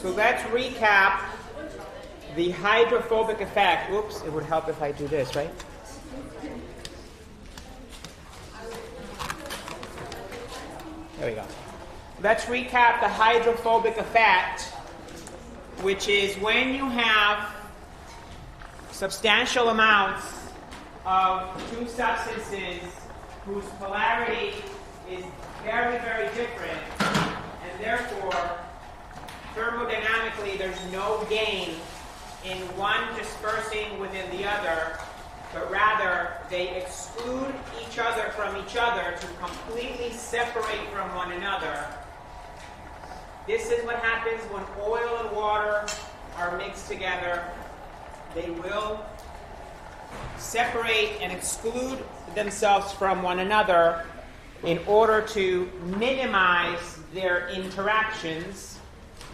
So let's recap the hydrophobic effect. Oops, it would help if I do this, right? There we go. Let's recap the hydrophobic effect, which is when you have substantial amounts of two substances whose polarity is very, very different, and therefore thermodynamically, there's no gain in one dispersing within the other, but rather they exclude each other from each other to completely separate from one another. This is what happens when oil and water are mixed together. They will separate and exclude themselves from one another in order to minimize their interactions.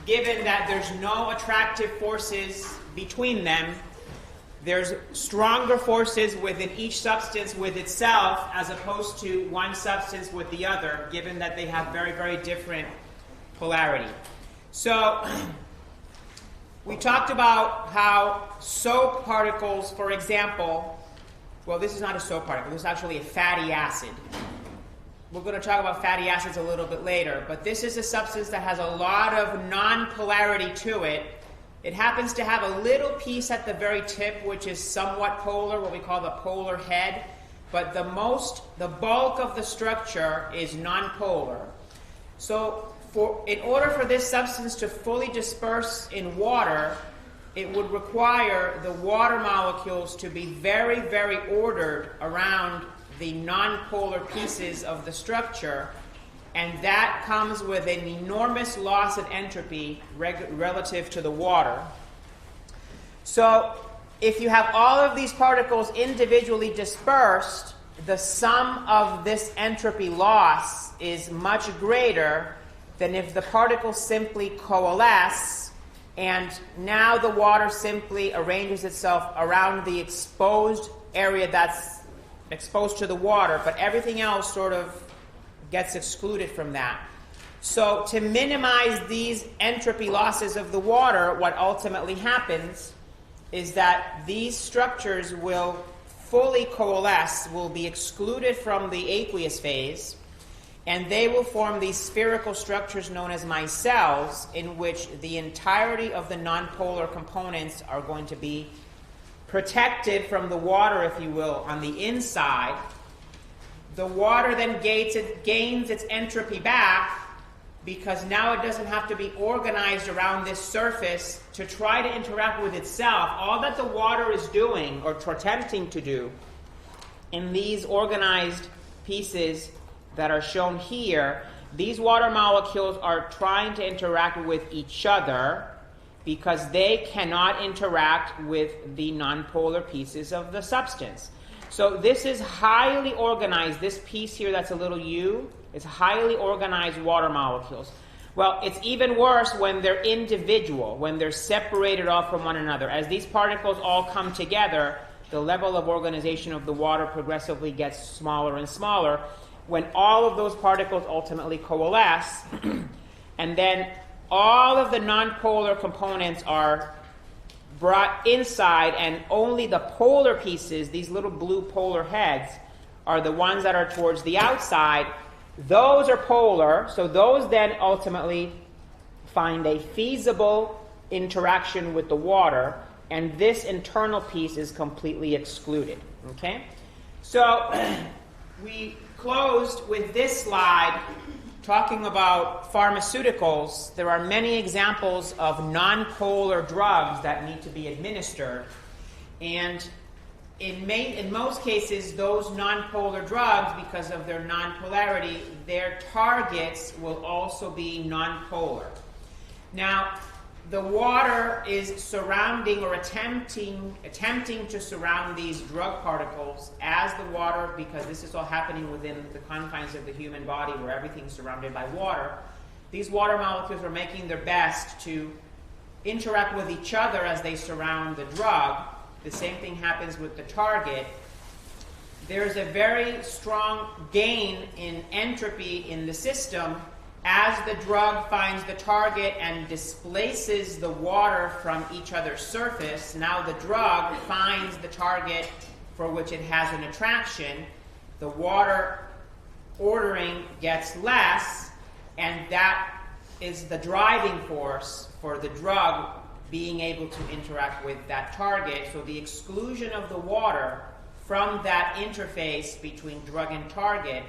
Given that there's no attractive forces between them, there's stronger forces within each substance with itself as opposed to one substance with the other, given that they have very, very different polarity. So we talked about how soap particles, for example, well, this is not a soap particle, this is actually a fatty acid. We're going to talk about fatty acids a little bit later, but this is a substance that has a lot of non-polarity to it. It happens to have a little piece at the very tip, which is somewhat polar, what we call the polar head, but the bulk of the structure is non-polar. So in order for this substance to fully disperse in water, it would require the water molecules to be very, very ordered around the non-polar pieces of the structure, and that comes with an enormous loss of entropy relative to the water. So if you have all of these particles individually dispersed, the sum of this entropy loss is much greater than if the particles simply coalesce and now the water simply arranges itself around the exposed area that's exposed to the water, but everything else sort of gets excluded from that. So to minimize these entropy losses of the water, what ultimately happens is that these structures will fully coalesce, will be excluded from the aqueous phase, and they will form these spherical structures known as micelles, in which the entirety of the nonpolar components are going to be protected from the water, if you will, on the inside. The water then gains its entropy back because now it doesn't have to be organized around this surface to try to interact with itself. All that the water is doing, or attempting to do, in these organized pieces that are shown here, these water molecules are trying to interact with each other because they cannot interact with the nonpolar pieces of the substance. So this is highly organized. This piece here that's a little U is highly organized water molecules. Well, it's even worse when they're individual, when they're separated off from one another. As these particles all come together, the level of organization of the water progressively gets smaller and smaller. When all of those particles ultimately coalesce, and then all of the nonpolar components are brought inside, and only the polar pieces, these little blue polar heads, are the ones that are towards the outside. Those are polar, so those then ultimately find a feasible interaction with the water, and this internal piece is completely excluded. Okay? So we closed with this slide talking about pharmaceuticals. There are many examples of nonpolar drugs that need to be administered. And in most cases, those nonpolar drugs, because of their nonpolarity, their targets will also be nonpolar. Now, the water is surrounding or attempting to surround these drug particles as the water, because this is all happening within the confines of the human body where everything's surrounded by water. These water molecules are making their best to interact with each other as they surround the drug. The same thing happens with the target. There's a very strong gain in entropy in the system as the drug finds the target and displaces the water from each other's surface, now the drug finds the target for which it has an attraction. The water ordering gets less, and that is the driving force for the drug being able to interact with that target. So the exclusion of the water from that interface between drug and target,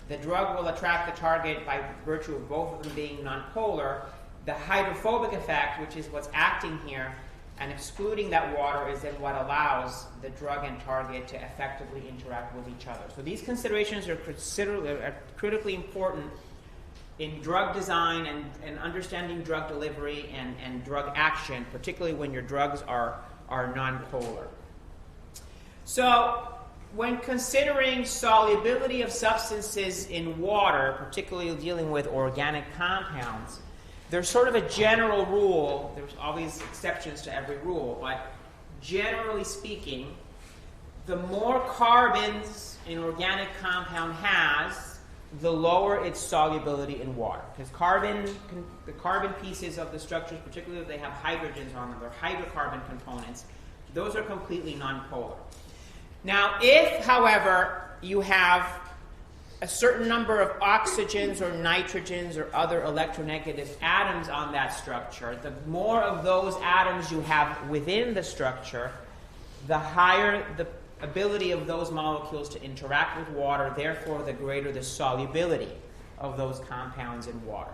the drug will attract the target by virtue of both of them being nonpolar. The hydrophobic effect, which is what's acting here, and excluding that water is then what allows the drug and target to effectively interact with each other. So these considerations are critically important in drug design and understanding drug delivery and drug action, particularly when your drugs are nonpolar. So when considering solubility of substances in water, particularly dealing with organic compounds, there's sort of a general rule. There's always exceptions to every rule, but generally speaking, the more carbons an organic compound has, the lower its solubility in water. Because the carbon pieces of the structures, particularly if they have hydrogens on them, they're hydrocarbon components, those are completely nonpolar. Now, if, however, you have a certain number of oxygens or nitrogens or other electronegative atoms on that structure, the more of those atoms you have within the structure, the higher the ability of those molecules to interact with water, therefore the greater the solubility of those compounds in water.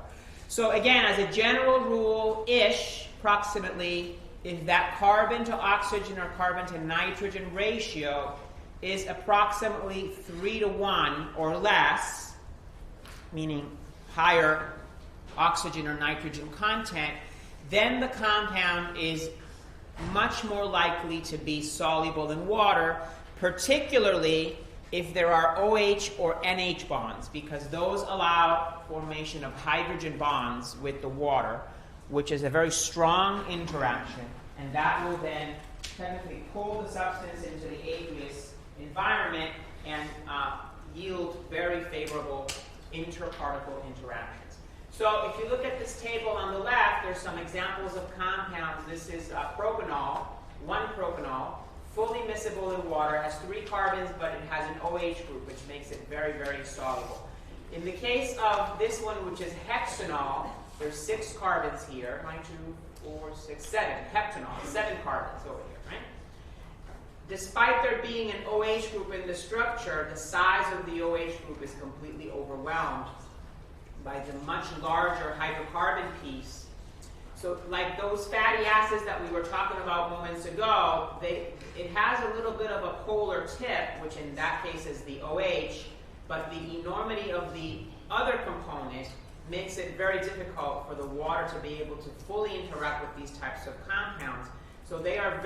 So again, as a general rule-ish, approximately, if that carbon to oxygen or carbon to nitrogen ratio is approximately 3:1 or less, meaning higher oxygen or nitrogen content, then the compound is much more likely to be soluble in water, particularly if there are OH or NH bonds, because those allow formation of hydrogen bonds with the water, which is a very strong interaction, and that will then technically pull the substance into the aqueous environment and yield very favorable interparticle interactions. So if you look at this table on the left, there's some examples of compounds. This is propanol, 1-propanol, fully miscible in water, has 3 carbons, but it has an OH group, which makes it very, very soluble. In the case of this one, which is hexanol, there's 6 carbons here, 1, 2, 4, 6, 7, heptanol, 7 carbons over here, right? Despite there being an OH group in the structure, the size of the OH group is completely overwhelmed by the much larger hydrocarbon piece. So like those fatty acids that we were talking about moments ago, it has a little bit of a polar tip, which in that case is the OH, but the enormity of the other component makes it very difficult for the water to be able to fully interact with these types of compounds. So they are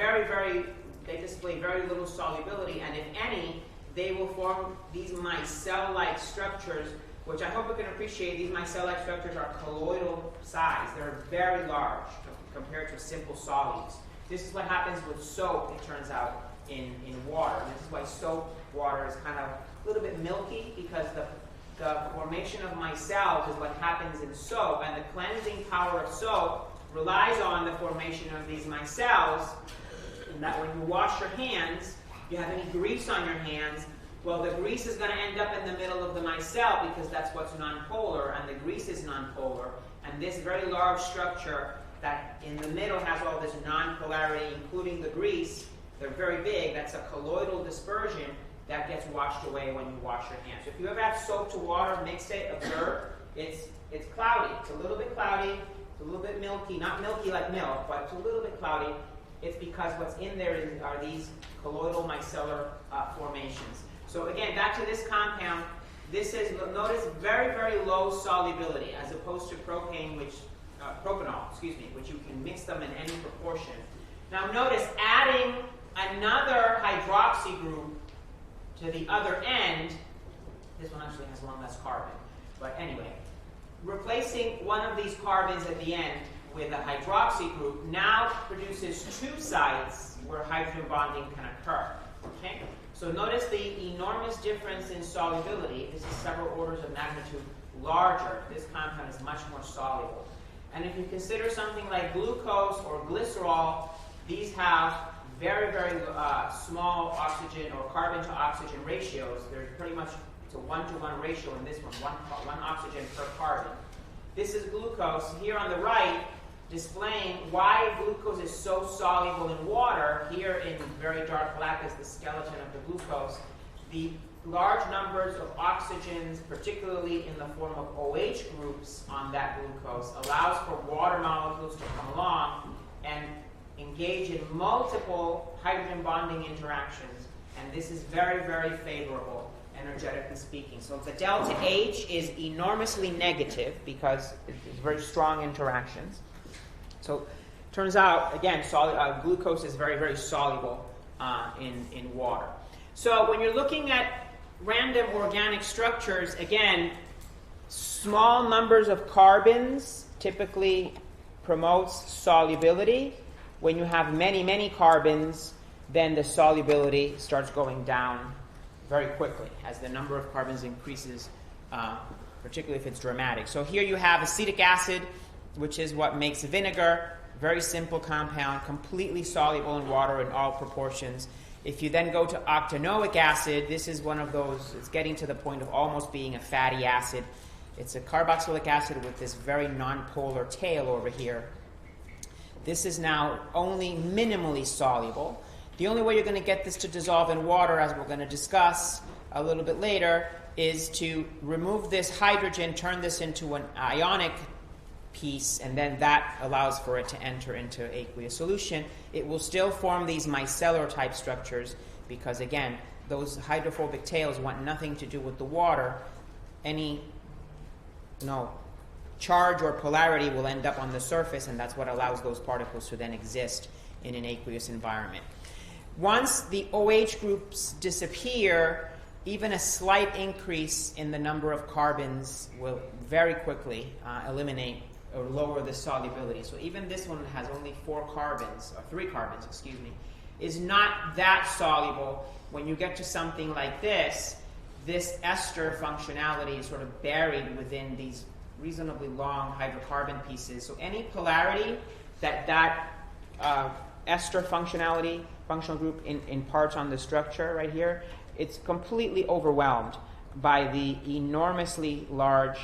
they display very little solubility, and if any, they will form these micelle-like structures, which I hope you can appreciate. These micelle-like structures are colloidal size. They're very large compared to simple solids. This is what happens with soap, it turns out, in water. And this is why soap water is kind of a little bit milky, because the formation of micelles is what happens in soap, and the cleansing power of soap relies on the formation of these micelles, and that when you wash your hands, you have any grease on your hands, well, the grease is going to end up in the middle of the micelle because that's what's nonpolar, and the grease is nonpolar. And this very large structure that in the middle has all this nonpolarity, including the grease, they're very big. That's a colloidal dispersion that gets washed away when you wash your hands. So if you ever have soap to water, mix it, observe, it's cloudy. It's a little bit cloudy. It's a little bit milky. Not milky like milk, but it's a little bit cloudy. It's because what's in there are these colloidal micellar formations. So again, back to this compound, this is, notice, very, very low solubility, as opposed to propanol, which you can mix them in any proportion. Now notice, adding another hydroxy group to the other end, this one actually has one less carbon, but anyway, replacing one of these carbons at the end with a hydroxy group now produces 2 sites where hydrogen bonding can occur. Okay? So notice the enormous difference in solubility. This is several orders of magnitude larger. This compound is much more soluble. And if you consider something like glucose or glycerol, these have very, very small oxygen or carbon to oxygen ratios. They're pretty much it's a 1-to-1 ratio in this one oxygen per carbon. This is glucose. Here on the right, displaying why glucose is so soluble in water. Here in very dark black is the skeleton of the glucose. The large numbers of oxygens, particularly in the form of OH groups on that glucose, allows for water molecules to come along and engage in multiple hydrogen bonding interactions. And this is very, very favorable, energetically speaking. So the delta H is enormously negative because it's very strong interactions. So turns out, again, glucose is very, very soluble in water. So when you're looking at random organic structures, again, small numbers of carbons typically promotes solubility. When you have many, many carbons, then the solubility starts going down very quickly as the number of carbons increases, particularly if it's dramatic. So here you have acetic acid, which is what makes vinegar. Very simple compound, completely soluble in water in all proportions. If you then go to octanoic acid, this is one of those, it's getting to the point of almost being a fatty acid. It's a carboxylic acid with this very nonpolar tail over here. This is now only minimally soluble. The only way you're going to get this to dissolve in water, as we're going to discuss a little bit later, is to remove this hydrogen, turn this into an ionic piece, and then that allows for it to enter into aqueous solution. It will still form these micellar type structures because, again, those hydrophobic tails want nothing to do with the water. Any charge or polarity will end up on the surface, and that's what allows those particles to then exist in an aqueous environment. Once the OH groups disappear, even a slight increase in the number of carbons will very quickly eliminate or lower the solubility. So even this one has only 3 carbons, is not that soluble. When you get to something like this ester functionality is sort of buried within these reasonably long hydrocarbon pieces. So any polarity that ester functional group imparts on the structure right here, it's completely overwhelmed by the enormously large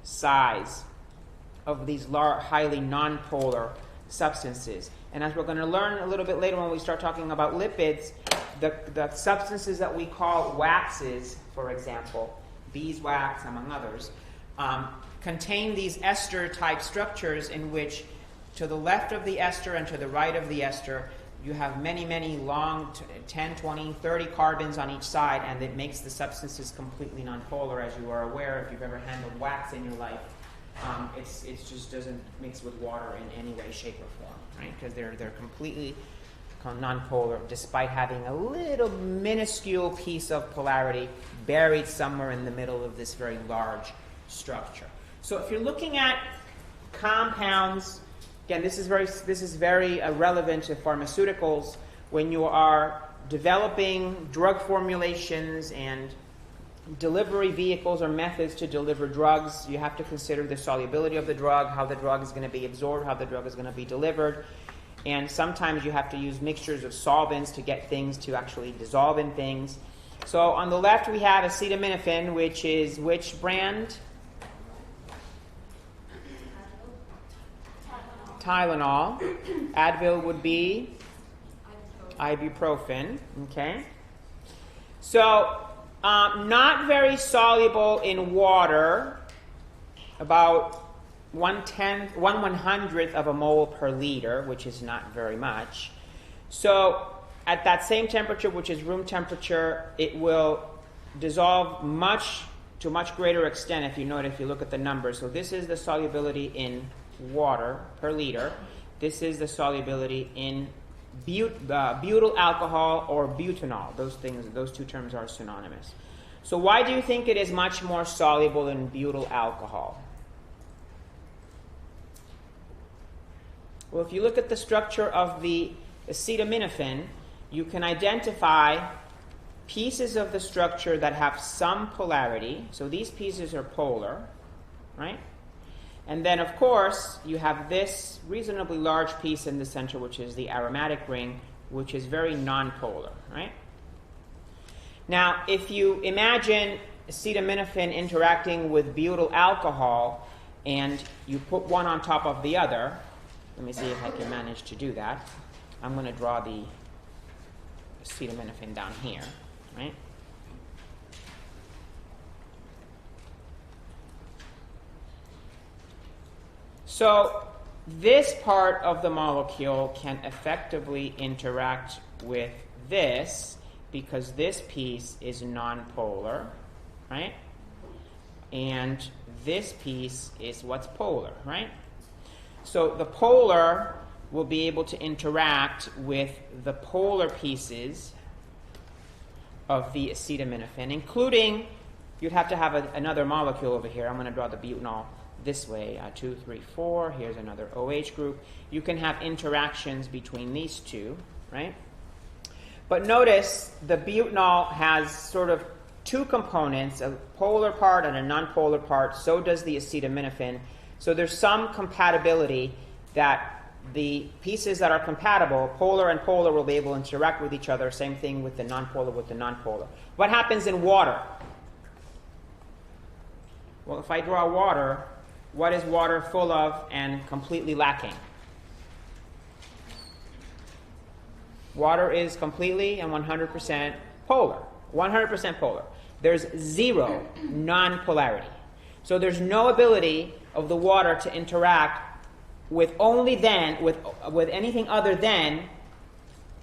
size of these highly nonpolar substances. And as we're going to learn a little bit later when we start talking about lipids, the substances that we call waxes, for example, beeswax among others, contain these ester-type structures in which to the left of the ester and to the right of the ester you have many, many long 10, 20, 30 carbons on each side, and it makes the substances completely nonpolar, as you are aware if you've ever handled wax in your life. It just doesn't mix with water in any way, shape, or form, right? Because they're completely nonpolar, despite having a little minuscule piece of polarity buried somewhere in the middle of this very large structure. So if you're looking at compounds, again, this is very relevant to pharmaceuticals when you are developing drug formulations and delivery vehicles or methods to deliver drugs. You have to consider the solubility of the drug, how the drug is going to be absorbed, how the drug is going to be delivered. And sometimes you have to use mixtures of solvents to get things to actually dissolve in things. So on the left we have acetaminophen, which is which brand? Tylenol. Advil would be ibuprofen. Okay. So not very soluble in water, about 1/100th of a mole per liter, which is not very much. So at that same temperature, which is room temperature, it will dissolve to a much greater extent if you look at the numbers. So this is the solubility in water per liter. This is the solubility in butyl alcohol or butanol. Those two terms are synonymous. So why do you think it is much more soluble in butyl alcohol? Well, if you look at the structure of the acetaminophen, you can identify pieces of the structure that have some polarity. So these pieces are polar. right? And then, of course, you have this reasonably large piece in the center, which is the aromatic ring, which is very nonpolar, right? Now, if you imagine acetaminophen interacting with butyl alcohol, and you put one on top of the other, let me see if I can manage to do that. I'm going to draw the acetaminophen down here, right? So this part of the molecule can effectively interact with this because this piece is nonpolar, right? And this piece is what's polar, right? So the polar will be able to interact with the polar pieces of the acetaminophen, including, you'd have to have another molecule over here. I'm going to draw the butanol this way, 2, 3, 4. Here's another OH group. You can have interactions between these two, right? But notice the butanol has sort of two components, a polar part and a nonpolar part. So does the acetaminophen. So there's some compatibility that the pieces that are compatible, polar and polar, will be able to interact with each other. Same thing with the nonpolar with the nonpolar. What happens in water? Well, if I draw water, what is water full of and completely lacking? Water is completely and 100% polar. 100% polar. There's zero nonpolarity. So there's no ability of the water to interact with with anything other than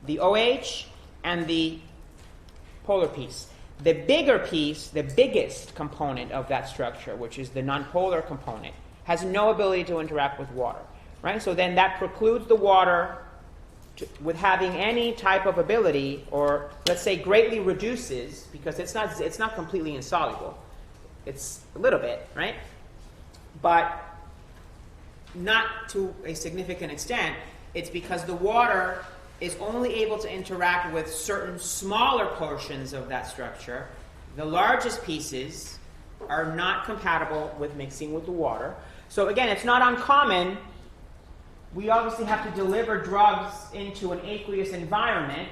the OH and the polar piece. The bigger piece, the biggest component of that structure, which is the nonpolar component, has no ability to interact with water, right? So then that precludes the water with having any type of ability, or let's say greatly reduces, because it's not completely insoluble. It's a little bit, right? But not to a significant extent. It's because the water is only able to interact with certain smaller portions of that structure. The largest pieces are not compatible with mixing with the water. So again, it's not uncommon. We obviously have to deliver drugs into an aqueous environment,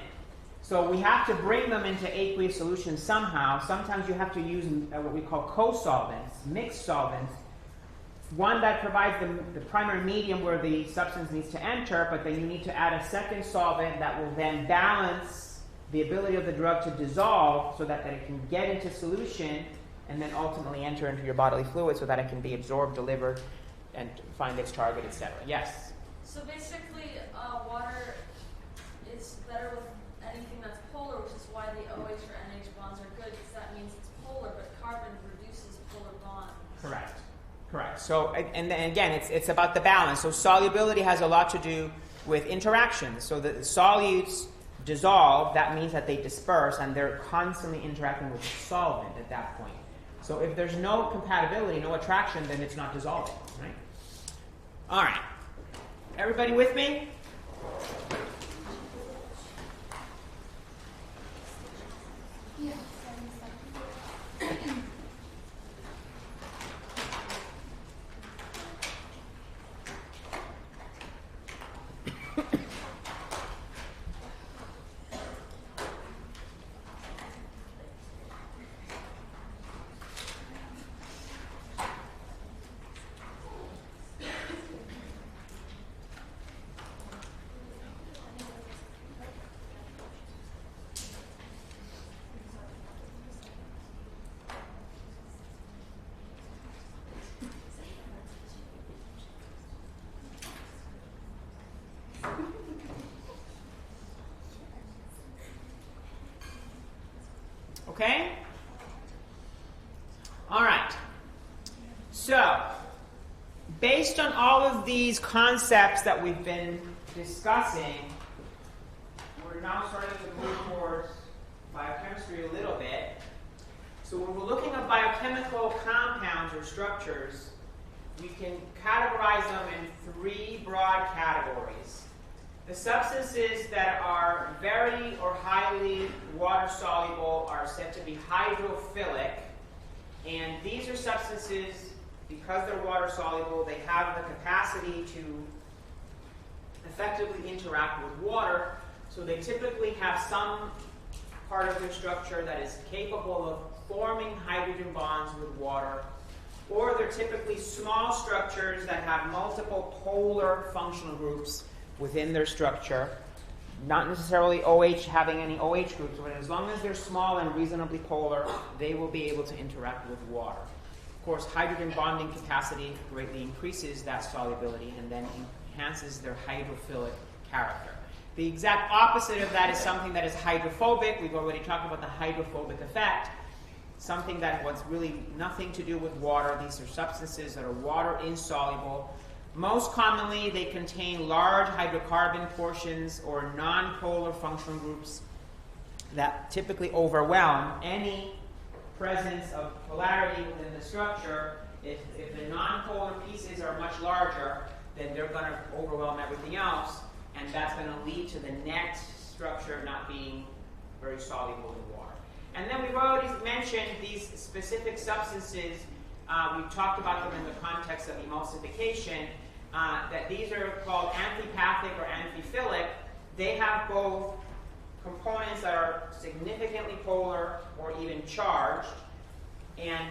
so we have to bring them into aqueous solutions somehow. Sometimes you have to use what we call co-solvents, mixed solvents, one that provides the primary medium where the substance needs to enter, but then you need to add a second solvent that will then balance the ability of the drug to dissolve so that it can get into solution and then ultimately enter into your bodily fluid so that it can be absorbed, delivered, and find its target, etc. Yes? So basically, water is better with anything that's polar, which is why the OH or NH bonds are good, because that means it's polar, but carbon reduces polar bonds. Correct. Correct. So, and again, it's about the balance. So solubility has a lot to do with interactions. So the solutes dissolve, that means that they disperse, and they're constantly interacting with the solvent at that point. So if there's no compatibility, no attraction, then it's not dissolving, right? All right. Everybody with me? Yeah. Okay? All right. So, based on all of these concepts that we've been discussing, we're now starting to move towards biochemistry a little bit. So when we're looking at biochemical compounds or structures, we can categorize them in three broad categories. The substances that are very or highly water-soluble are said to be hydrophilic, and these are substances because they're water soluble, they have the capacity to effectively interact with water. So they typically have some part of their structure that is capable of forming hydrogen bonds with water, or they're typically small structures that have multiple polar functional groups within their structure. Not necessarily OH having any OH groups, but as long as they're small and reasonably polar, they will be able to interact with water. Of course, hydrogen bonding capacity greatly increases that solubility and then enhances their hydrophilic character. The exact opposite of that is something that is hydrophobic. We've already talked about the hydrophobic effect. Something that was really nothing to do with water. These are substances that are water insoluble. Most commonly, they contain large hydrocarbon portions or non-polar functional groups that typically overwhelm any presence of polarity within the structure. If the non-polar pieces are much larger, then they're going to overwhelm everything else, and that's going to lead to the net structure not being very soluble in water. And then we've already mentioned these specific substances. We've talked about them in the context of emulsification, that these are called amphipathic or amphiphilic. They have both components that are significantly polar or even charged, and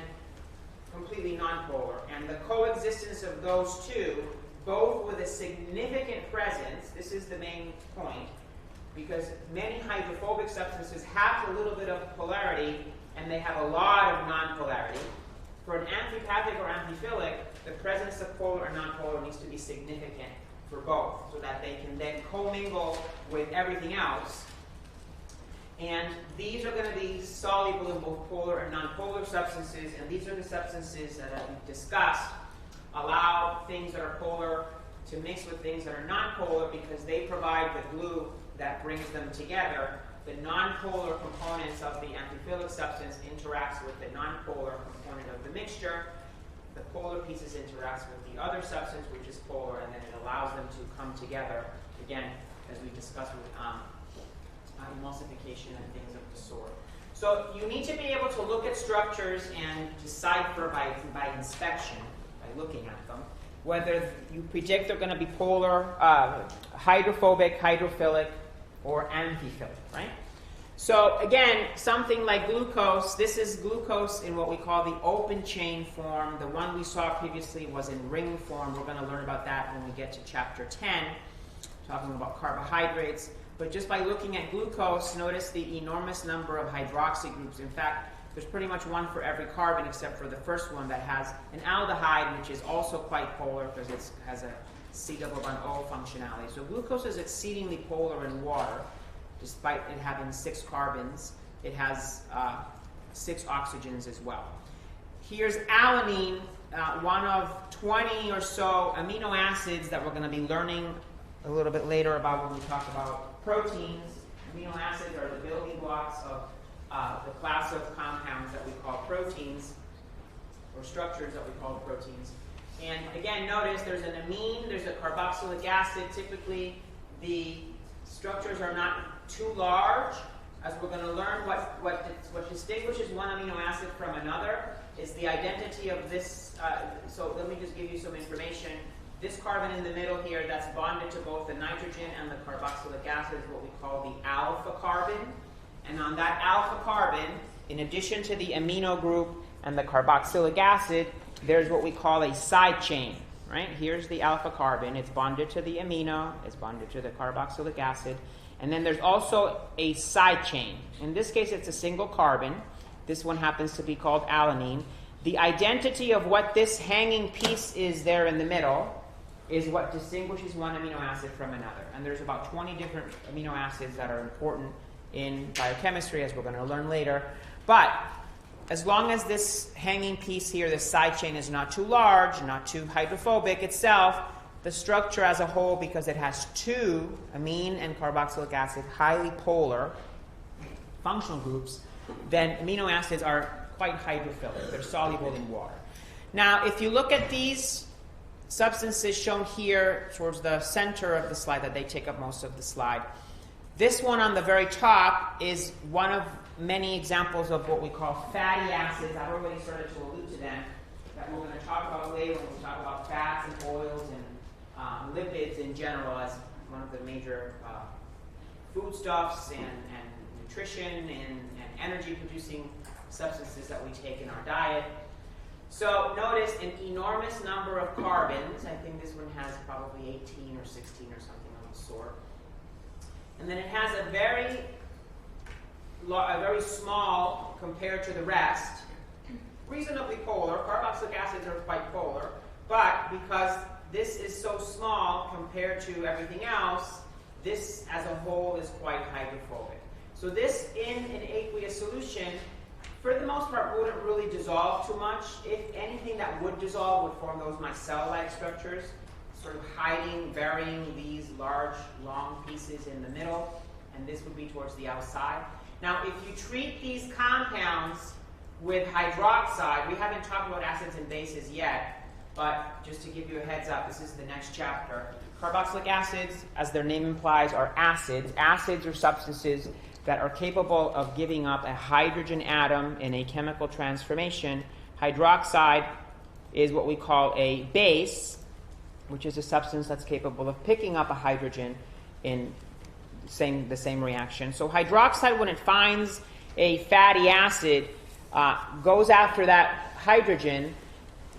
completely nonpolar. And the coexistence of those two, both with a significant presence, this is the main point, because many hydrophobic substances have a little bit of polarity and they have a lot of nonpolarity. For an amphipathic or amphiphilic, the presence of polar and nonpolar needs to be significant for both, so that they can then commingle with everything else. And these are going to be soluble in both polar and nonpolar substances, and these are the substances that we've discussed allow things that are polar to mix with things that are nonpolar because they provide the glue that brings them together. The nonpolar components of the amphiphilic substance interacts with the nonpolar component of the mixture. The polar pieces interacts with the other substance, which is polar, and then it allows them to come together, again, as we discussed with emulsification and things of the sort. So you need to be able to look at structures and decipher by inspection, by looking at them, whether you predict they're going to be polar, hydrophobic, hydrophilic, or amphiphilic, right? So again, something like glucose, this is glucose in what we call the open chain form. The one we saw previously was in ring form. We're going to learn about that when we get to chapter 10, talking about carbohydrates. But just by looking at glucose, notice the enormous number of hydroxy groups. In fact, there's pretty much one for every carbon except for the first one that has an aldehyde, which is also quite polar because it has a C-double-bond-O functionality. So glucose is exceedingly polar in water. Despite it having 6 carbons, it has 6 oxygens as well. Here's alanine, one of 20 or so amino acids that we're going to be learning a little bit later about when we talk about proteins. Amino acids are the building blocks of the class of compounds that we call proteins, or structures that we call proteins. And again, notice there's an amine, there's a carboxylic acid. Typically, the structures are not too large. As we're going to learn, what distinguishes one amino acid from another is the identity of this. So let me just give you some information. This carbon in the middle here that's bonded to both the nitrogen and the carboxylic acid is what we call the alpha carbon. And on that alpha carbon, in addition to the amino group and the carboxylic acid, there's what we call a side chain, right? Here's the alpha carbon. It's bonded to the amino. It's bonded to the carboxylic acid. And then there's also a side chain. In this case, it's a single carbon. This one happens to be called alanine. The identity of what this hanging piece is there in the middle is what distinguishes one amino acid from another. And there's about 20 different amino acids that are important in biochemistry, as we're going to learn later. But as long as this hanging piece here, this side chain, is not too large, not too hydrophobic itself, the structure as a whole, because it has 2 amine and carboxylic acid highly polar functional groups, then amino acids are quite hydrophilic. They're soluble in water. Now, if you look at these substances shown here towards the center of the slide, that they take up most of the slide, this one on the very top is one of many examples of what we call fatty acids. I've already started to allude to them. that we're going to talk about later when we talk about fats and oils and lipids in general as one of the major foodstuffs and nutrition and energy-producing substances that we take in our diet. So notice an enormous number of carbons. I think this one has probably 18 or 16 or something of the sort. And then it has a very small, compared to the rest, reasonably polar. Carboxylic acids are quite polar, but because this is so small compared to everything else, this as a whole is quite hydrophobic. So this in an aqueous solution, for the most part, wouldn't really dissolve too much. If anything that would dissolve would form those micelle-like structures, sort of burying these large, long pieces in the middle, and this would be towards the outside. Now, if you treat these compounds with hydroxide, we haven't talked about acids and bases yet, but just to give you a heads up, this is the next chapter. Carboxylic acids, as their name implies, are acids. Acids are substances that are capable of giving up a hydrogen atom in a chemical transformation. Hydroxide is what we call a base, which is a substance that's capable of picking up a hydrogen in the same reaction. So hydroxide, when it finds a fatty acid, goes after that hydrogen.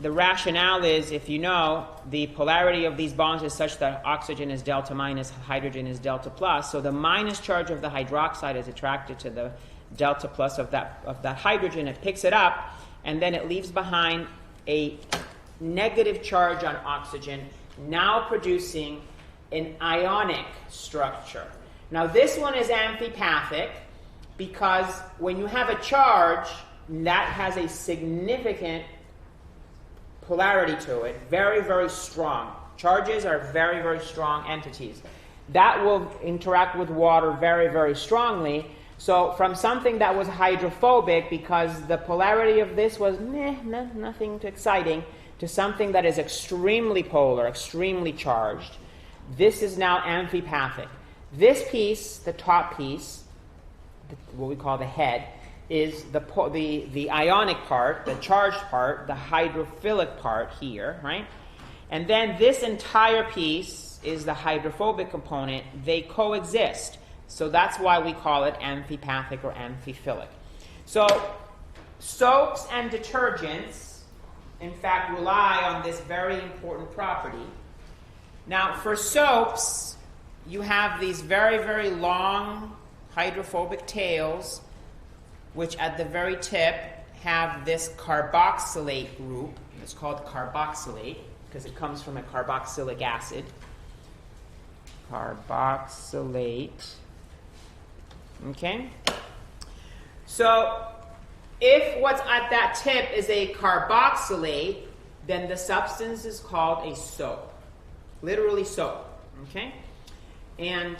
The rationale is, if you know, the polarity of these bonds is such that oxygen is delta minus, hydrogen is delta plus. So the minus charge of the hydroxide is attracted to the delta plus of that hydrogen. It picks it up, and then it leaves behind a negative charge on oxygen, now producing an ionic structure. Now this one is amphipathic because when you have a charge that has a significant polarity to it, very, very strong. Charges are very, very strong entities. That will interact with water very, very strongly. So from something that was hydrophobic because the polarity of this was nothing too exciting, to something that is extremely polar, extremely charged, this is now amphipathic. This piece, the top piece, what we call the head, is the ionic part, the charged part, the hydrophilic part here, right? And then this entire piece is the hydrophobic component. They coexist. So that's why we call it amphipathic or amphiphilic. So soaps and detergents, in fact, rely on this very important property. Now, for soaps, you have these very, very long hydrophobic tails, which at the very tip have this carboxylate group. It's called carboxylate because it comes from a carboxylic acid. Carboxylate. Okay? So if what's at that tip is a carboxylate, then the substance is called a soap. Literally soap. Okay? And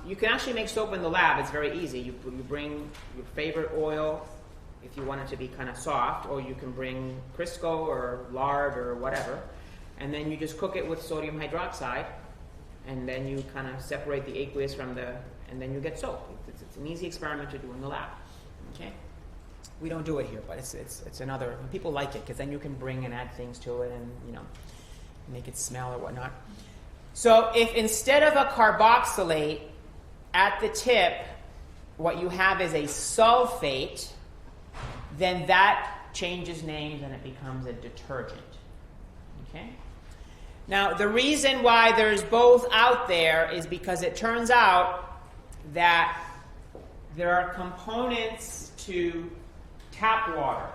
you can actually make soap in the lab. It's very easy. You bring your favorite oil if you want it to be kind of soft, or you can bring Crisco or lard or whatever, and then you just cook it with sodium hydroxide, and then you kind of separate the aqueous from and then you get soap. It's an easy experiment to do in the lab. Okay? We don't do it here, but it's another. People like it because then you can bring and add things to it and make it smell or whatnot. So if instead of a carboxylate at the tip, what you have is a sulfate, then that changes names and it becomes a detergent. Okay? Now, the reason why there's both out there is because it turns out that there are components to tap water.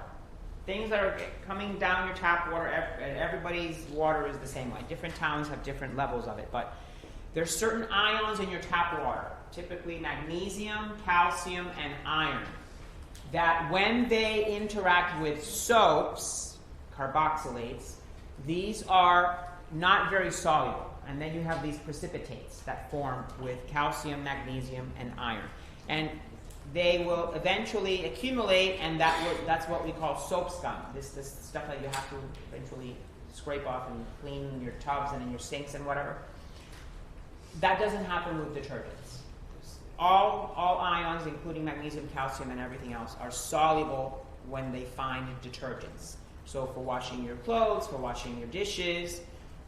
Things that are coming down your tap water, everybody's water is the same way. Different towns have different levels of it, but there's certain ions in your tap water, typically magnesium, calcium, and iron, that when they interact with soaps, carboxylates, these are not very soluble. And then you have these precipitates that form with calcium, magnesium, and iron. And they will eventually accumulate, and that's what we call soap scum. This stuff that you have to eventually scrape off and clean in your tubs and in your sinks and whatever. That doesn't happen with detergents. All ions, including magnesium, calcium, and everything else, are soluble when they find detergents. So for washing your clothes, for washing your dishes,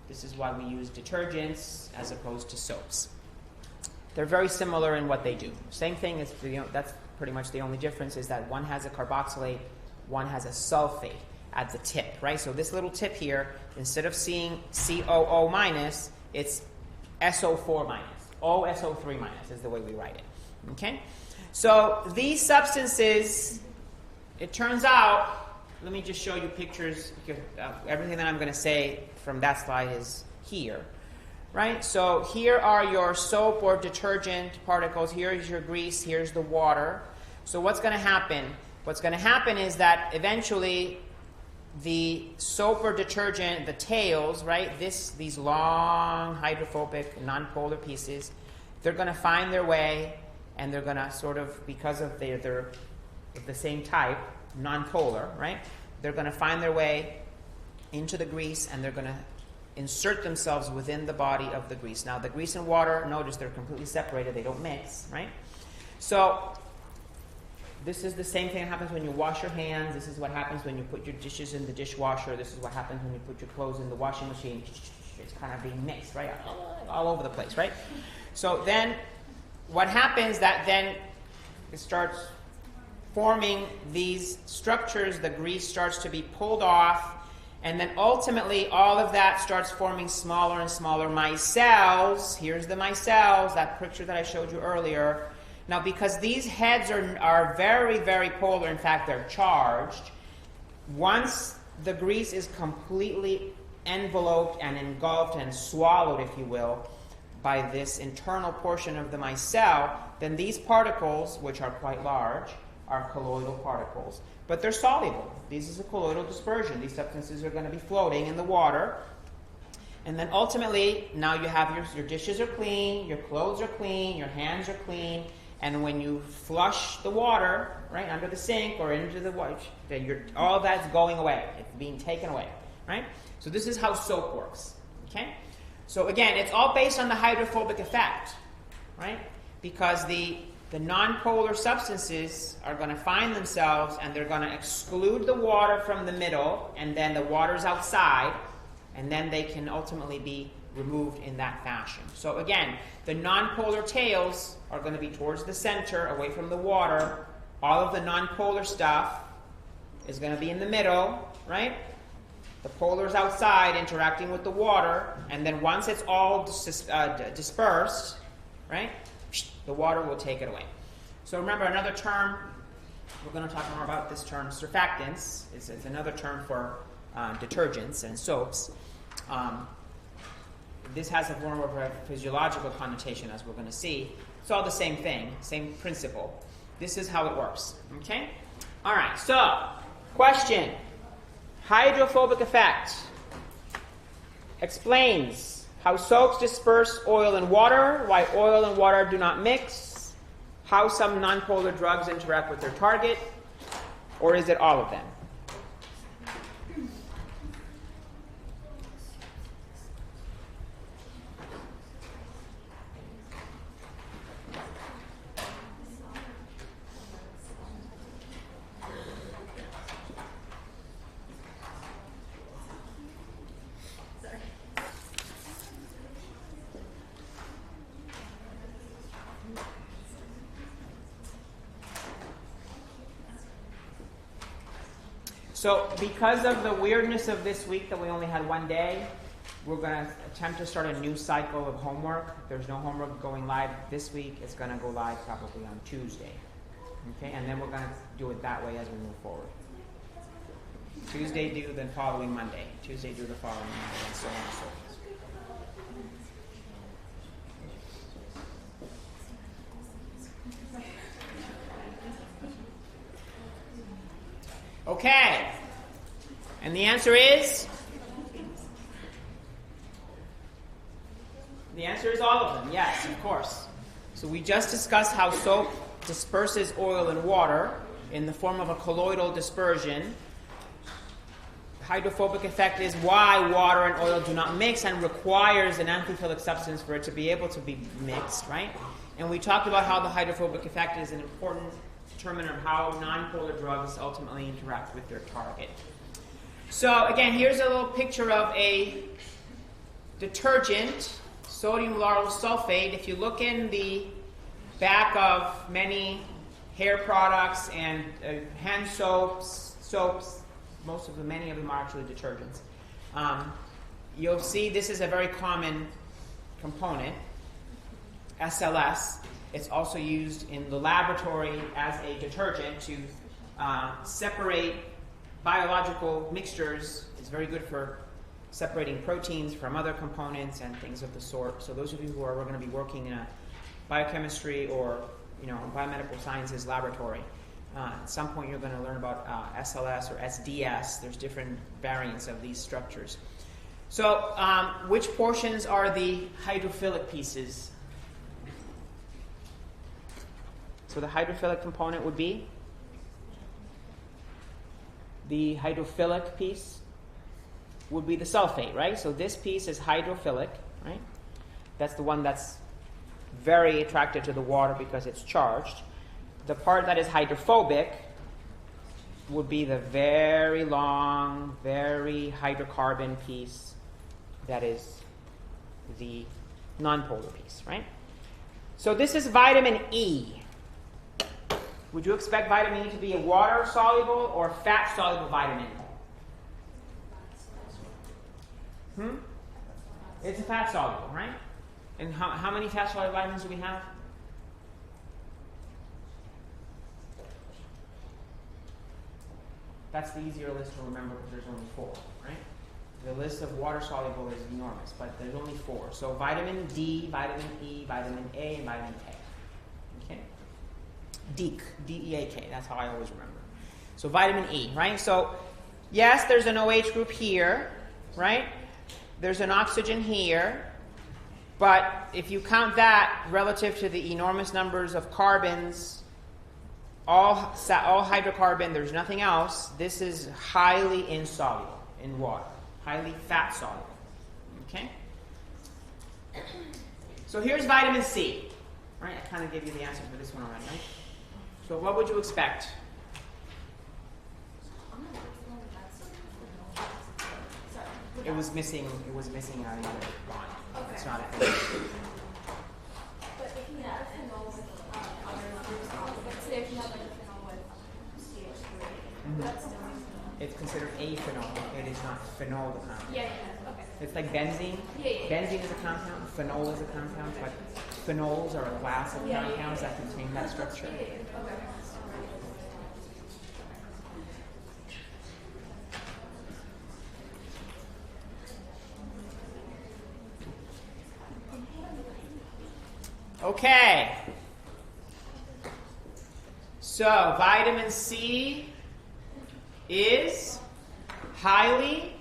this is why we use detergents as opposed to soaps. They're very similar in what they do. Same thing, is, that's pretty much the only difference, is that one has a carboxylate, one has a sulfate at the tip, right? So this little tip here, instead of seeing COO minus, it's SO4 minus. OSO3 minus is the way we write it. Okay? So these substances, it turns out, let me just show you pictures, because everything that I'm going to say from that slide is here. Right? So here are your soap or detergent particles. Here is your grease. Here's the water. So what's going to happen? What's going to happen is that eventually the soap or detergent, the tails, right, these long hydrophobic nonpolar pieces, they're going to find their way, and they're going to sort of, because of they're of the same type, nonpolar, right, they're going to find their way into the grease, and they're going to insert themselves within the body of the grease. Now, the grease and water, notice they're completely separated. They don't mix, right? So this is the same thing that happens when you wash your hands. This is what happens when you put your dishes in the dishwasher. This is what happens when you put your clothes in the washing machine. It's kind of being mixed, right? All over the place, right? So then what happens that then it starts forming these structures. The grease starts to be pulled off. And then ultimately, all of that starts forming smaller and smaller micelles. Here's the micelles, that picture that I showed you earlier. Now, because these heads are very, very polar, in fact, they're charged, once the grease is completely enveloped and engulfed and swallowed, if you will, by this internal portion of the micelle, then these particles, which are quite large, are colloidal particles. But they're soluble. This is a colloidal dispersion. These substances are going to be floating in the water. And then ultimately, now you have your dishes are clean, your clothes are clean, your hands are clean, and when you flush the water, right, under the sink or into the wash, then all that's going away. It's being taken away, right? So this is how soap works, okay? So again, it's all based on the hydrophobic effect, right? Because the nonpolar substances are going to find themselves, and they're going to exclude the water from the middle, and then the water's outside, and then they can ultimately be removed in that fashion. So again, the nonpolar tails are going to be towards the center, away from the water. All of the nonpolar stuff is going to be in the middle, right? The polar's outside, interacting with the water, and then once it's all dispersed, right, the water will take it away. So remember, another term, we're going to talk more about this term, surfactants. It's another term for detergents and soaps. This has a more of a physiological connotation, as we're going to see. It's all the same thing, same principle. This is how it works. Okay? All right, so, question. Hydrophobic effect explains how soaps disperse oil and water, why oil and water do not mix, how some nonpolar drugs interact with their target, or is it all of them? So because of the weirdness of this week that we only had one day, we're going to attempt to start a new cycle of homework. There's no homework going live this week. It's going to go live probably on Tuesday. Okay, and then we're going to do it that way as we move forward. Tuesday due, then following Monday. Tuesday due the following Monday, and so on and so forth. Okay. And the answer is? The answer is all of them. Yes, of course. So we just discussed how soap disperses oil and water in the form of a colloidal dispersion. Hydrophobic effect is why water and oil do not mix and requires an amphiphilic substance for it to be able to be mixed, right? And we talked about how the hydrophobic effect is an important determinant of how nonpolar drugs ultimately interact with their target. So again, here's a little picture of a detergent, sodium lauryl sulfate. If you look in the back of many hair products and hand soaps, many of them are actually detergents. You'll see this is a very common component, SLS. It's also used in the laboratory as a detergent to separate biological mixtures. It's very good for separating proteins from other components and things of the sort. So those of you who are going to be working in a biochemistry or biomedical sciences laboratory, at some point you're going to learn about SLS or SDS. There's different variants of these structures. So which portions are the hydrophilic pieces? So the hydrophilic component would be the hydrophilic piece would be the sulfate, right? So this piece is hydrophilic, right? That's the one that's very attracted to the water because it's charged. The part that is hydrophobic would be the very long, very hydrocarbon piece that is the nonpolar piece, right? So this is vitamin E. Would you expect vitamin E to be a water-soluble or fat-soluble vitamin? It's a fat-soluble, right? And how many fat-soluble vitamins do we have? That's the easier list to remember because there's only 4, right? The list of water-soluble is enormous, but there's only 4. So vitamin D, vitamin E, vitamin A, and vitamin K. Okay? DEAK, D-E-A-K, that's how I always remember. So vitamin E, right? So yes, there's an OH group here, right? There's an oxygen here, but if you count that relative to the enormous numbers of carbons, all hydrocarbon, there's nothing else, this is highly insoluble in water, highly fat soluble, okay? So here's vitamin C, right? I kind of gave you the answer for this one already, right? So what would you expect? It was missing out another bond. Okay. It's not a thing. But if you have a phenol with other groups, let's say if you have like a phenol with CH3, that's still It's considered a phenol. It is not phenol the compound. yeah, okay. It's like benzene. Yeah. Benzene is a compound. Phenol is a compound. But phenols are a class of compounds that contain that structure. Okay. Okay. So vitamin C is highly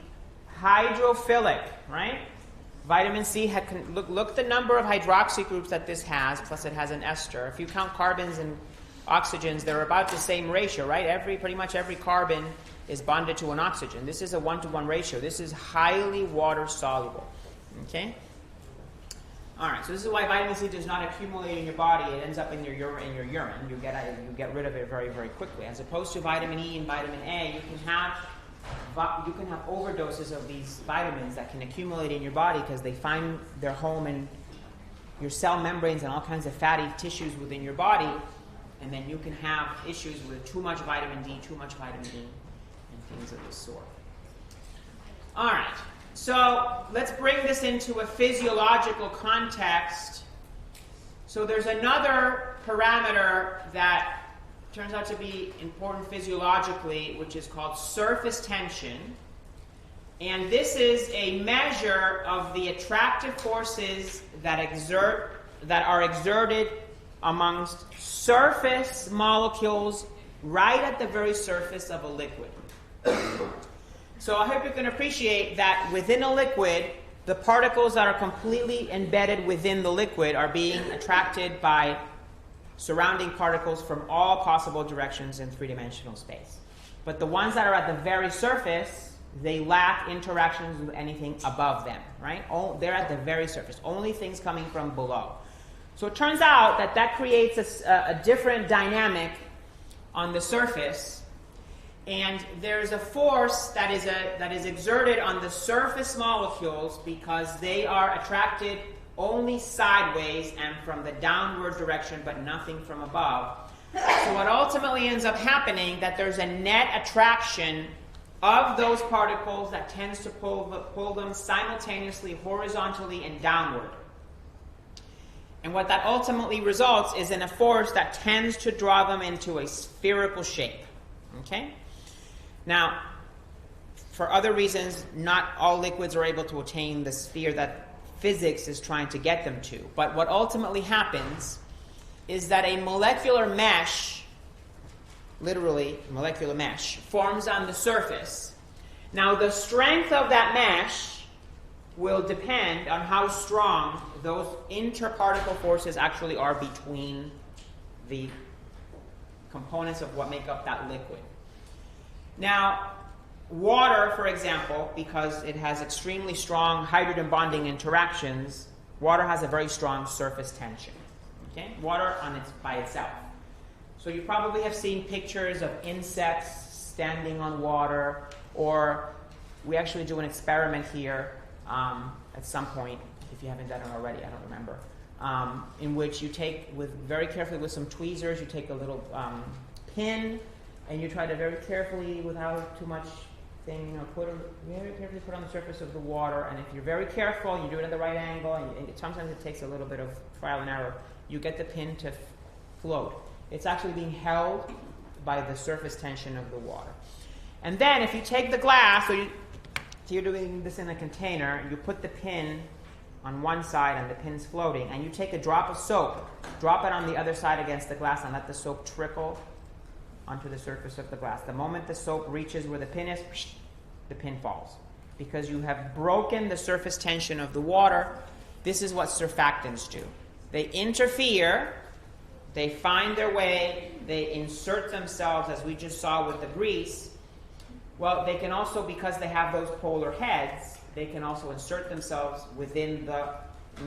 hydrophilic, right? Vitamin C look the number of hydroxy groups that this has, plus it has an ester. If you count carbons and oxygens, they're about the same ratio, right? Pretty much every carbon is bonded to an oxygen. This is a 1-to-1 ratio. This is highly water soluble. Okay? All right, so this is why vitamin C does not accumulate in your body. It ends up in your urine. You get rid of it very, very quickly. As opposed to vitamin E and vitamin A, you can have overdoses of these vitamins that can accumulate in your body because they find their home in your cell membranes and all kinds of fatty tissues within your body, and then you can have issues with too much vitamin D, too much vitamin E, and things of this sort. All right. So let's bring this into a physiological context. So there's another parameter that turns out to be important physiologically, which is called surface tension. And this is a measure of the attractive forces that are exerted amongst surface molecules right at the very surface of a liquid. So I hope you can appreciate that within a liquid, the particles that are completely embedded within the liquid are being attracted by surrounding particles from all possible directions in three-dimensional space. But the ones that are at the very surface, they lack interactions with anything above them, right? They're at the very surface, only things coming from below. So it turns out that creates a different dynamic on the surface. And there's a force that is exerted on the surface molecules because they are attracted only sideways and from the downward direction, but nothing from above. So what ultimately ends up happening that there's a net attraction of those particles that tends to pull them simultaneously horizontally and downward. And what that ultimately results is in a force that tends to draw them into a spherical shape. Okay? Now, for other reasons, not all liquids are able to attain the sphere that physics is trying to get them to. But what ultimately happens is that a molecular mesh, literally molecular mesh, forms on the surface. Now, the strength of that mesh will depend on how strong those interparticle forces actually are between the components of what make up that liquid. Now, water, for example, because it has extremely strong hydrogen bonding interactions, water has a very strong surface tension. Okay? Water by itself. So you probably have seen pictures of insects standing on water, or we actually do an experiment here at some point, if you haven't done it already, I don't remember, in which you take, very carefully with some tweezers, you take a little pin, and you try to very carefully, without too much thing, very carefully put on the surface of the water. And if you're very careful, you do it at the right angle, and sometimes it takes a little bit of trial and error, you get the pin to float. It's actually being held by the surface tension of the water. And then if you take the glass, so you're doing this in a container, you put the pin on one side and the pin's floating, and you take a drop of soap, drop it on the other side against the glass, and let the soap trickle onto the surface of the glass. The moment the soap reaches where the pin is, the pin falls. Because you have broken the surface tension of the water. This is what surfactants do. They interfere, they find their way, they insert themselves, as we just saw with the grease. Well, they can also, because they have those polar heads, they can also insert themselves within the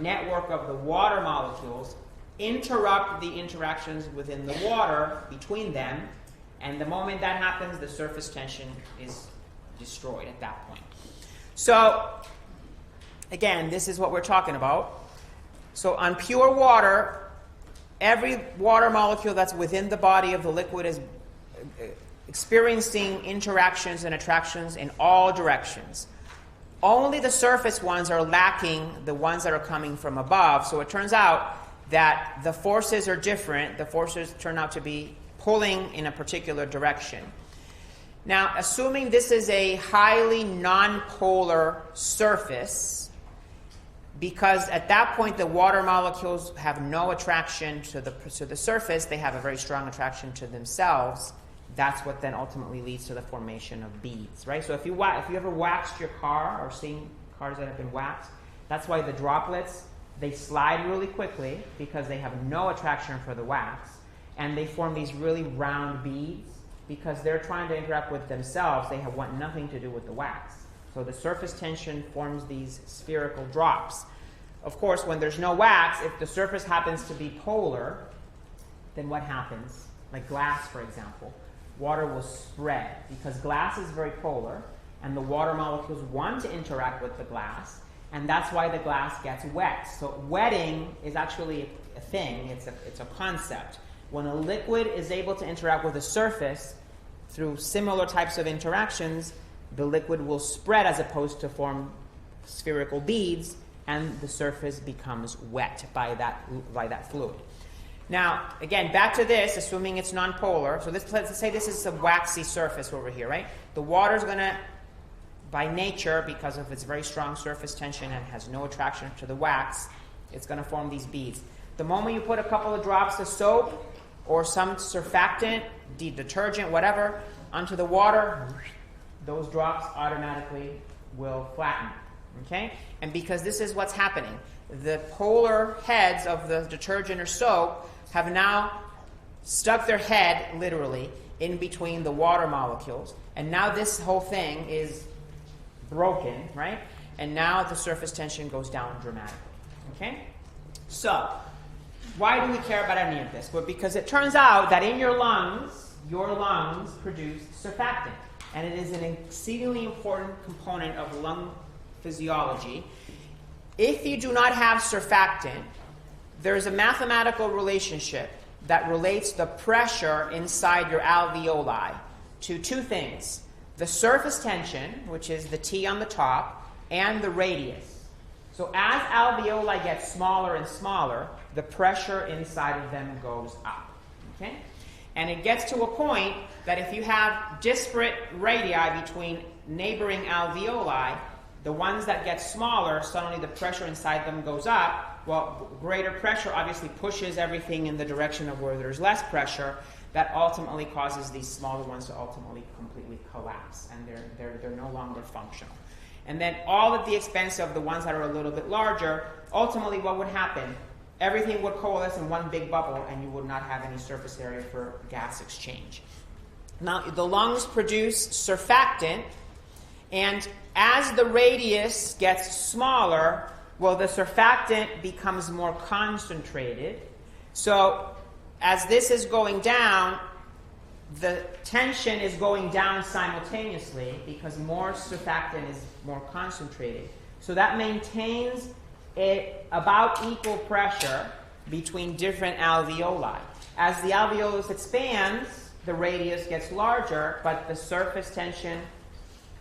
network of the water molecules, interrupt the interactions within the water between them, and the moment that happens, the surface tension is destroyed at that point. So, again, this is what we're talking about. So on pure water, every water molecule that's within the body of the liquid is experiencing interactions and attractions in all directions. Only the surface ones are lacking the ones that are coming from above. So it turns out that the forces are different. The forces turn out to be pulling in a particular direction. Now, assuming this is a highly nonpolar surface, because at that point the water molecules have no attraction to the surface, they have a very strong attraction to themselves. That's what then ultimately leads to the formation of beads, right? So if you ever waxed your car or seen cars that have been waxed, that's why the droplets, they slide really quickly because they have no attraction for the wax, and they form these really round beads because they're trying to interact with themselves. They want nothing to do with the wax. So the surface tension forms these spherical drops. Of course, when there's no wax, if the surface happens to be polar, then what happens? Like glass, for example. Water will spread because glass is very polar, and the water molecules want to interact with the glass, and that's why the glass gets wet. So wetting is actually a thing. It's a concept. When a liquid is able to interact with a surface through similar types of interactions, the liquid will spread as opposed to form spherical beads, and the surface becomes wet by that fluid. Now, again, back to this, assuming it's nonpolar. So let's say this is a waxy surface over here, right? The water's going to, by nature, because of its very strong surface tension and has no attraction to the wax, it's going to form these beads. The moment you put a couple of drops of soap or some surfactant, detergent, whatever, onto the water, those drops automatically will flatten. Okay? And because this is what's happening, the polar heads of the detergent or soap have now stuck their head, literally, in between the water molecules. And now this whole thing is broken, right? And now the surface tension goes down dramatically. Okay? So, why do we care about any of this? Well, because it turns out that in your lungs, your lungs produce surfactant. And it is an exceedingly important component of lung physiology. If you do not have surfactant, there's a mathematical relationship that relates the pressure inside your alveoli to two things: the surface tension, which is the T on the top, and the radius. So as alveoli get smaller and smaller, the pressure inside of them goes up. Okay? And it gets to a point that if you have disparate radii between neighboring alveoli, the ones that get smaller, suddenly the pressure inside them goes up. Well, greater pressure obviously pushes everything in the direction of where there's less pressure. That ultimately causes these smaller ones to ultimately completely collapse, and they're no longer functional. And then all at the expense of the ones that are a little bit larger, ultimately what would happen? Everything would coalesce in one big bubble, and you would not have any surface area for gas exchange. Now, the lungs produce surfactant, and as the radius gets smaller, well, the surfactant becomes more concentrated. So as this is going down, the tension is going down simultaneously because more surfactant is more concentrated. So that maintains about equal pressure between different alveoli. As the alveolus expands, the radius gets larger, but the surface tension,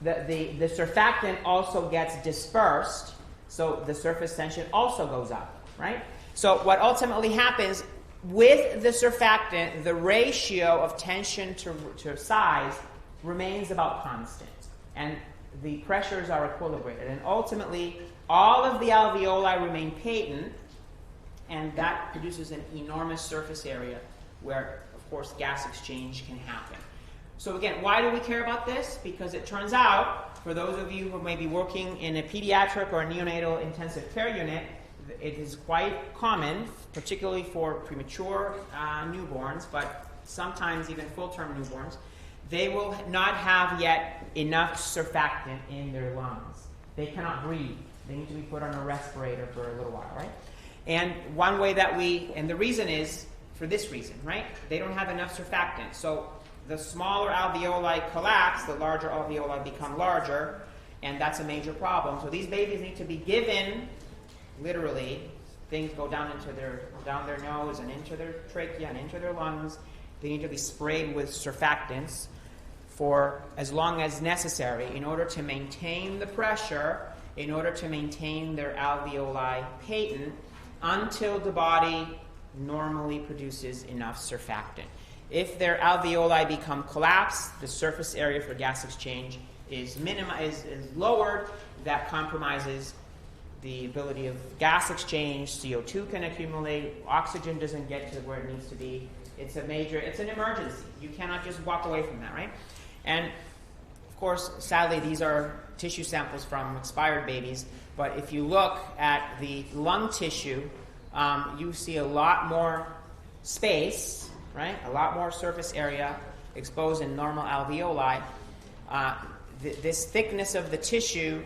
the surfactant also gets dispersed, so the surface tension also goes up, right? So what ultimately happens with the surfactant, the ratio of tension to size remains about constant, and the pressures are equilibrated, and ultimately all of the alveoli remain patent, and that produces an enormous surface area where, of course, gas exchange can happen. So again, why do we care about this? Because it turns out, for those of you who may be working in a pediatric or a neonatal intensive care unit, it is quite common, particularly for premature newborns, but sometimes even full-term newborns, they will not have yet enough surfactant in their lungs. They cannot breathe. They need to be put on a respirator for a little while, right? And one way that and the reason is for this reason, right? They don't have enough surfactant. So the smaller alveoli collapse, the larger alveoli become larger, and that's a major problem. So these babies need to be given, literally, things go down their nose and into their trachea and into their lungs. They need to be sprayed with surfactants for as long as necessary in order to maintain the pressure, in order to maintain their alveoli patent until the body normally produces enough surfactant. If their alveoli become collapsed, the surface area for gas exchange is lowered. That compromises the ability of gas exchange. CO2 can accumulate. Oxygen doesn't get to where it needs to be. It's an emergency. You cannot just walk away from that, right? And of course, sadly, these are tissue samples from expired babies. But if you look at the lung tissue, you see a lot more space, right? A lot more surface area exposed in normal alveoli. This thickness of the tissue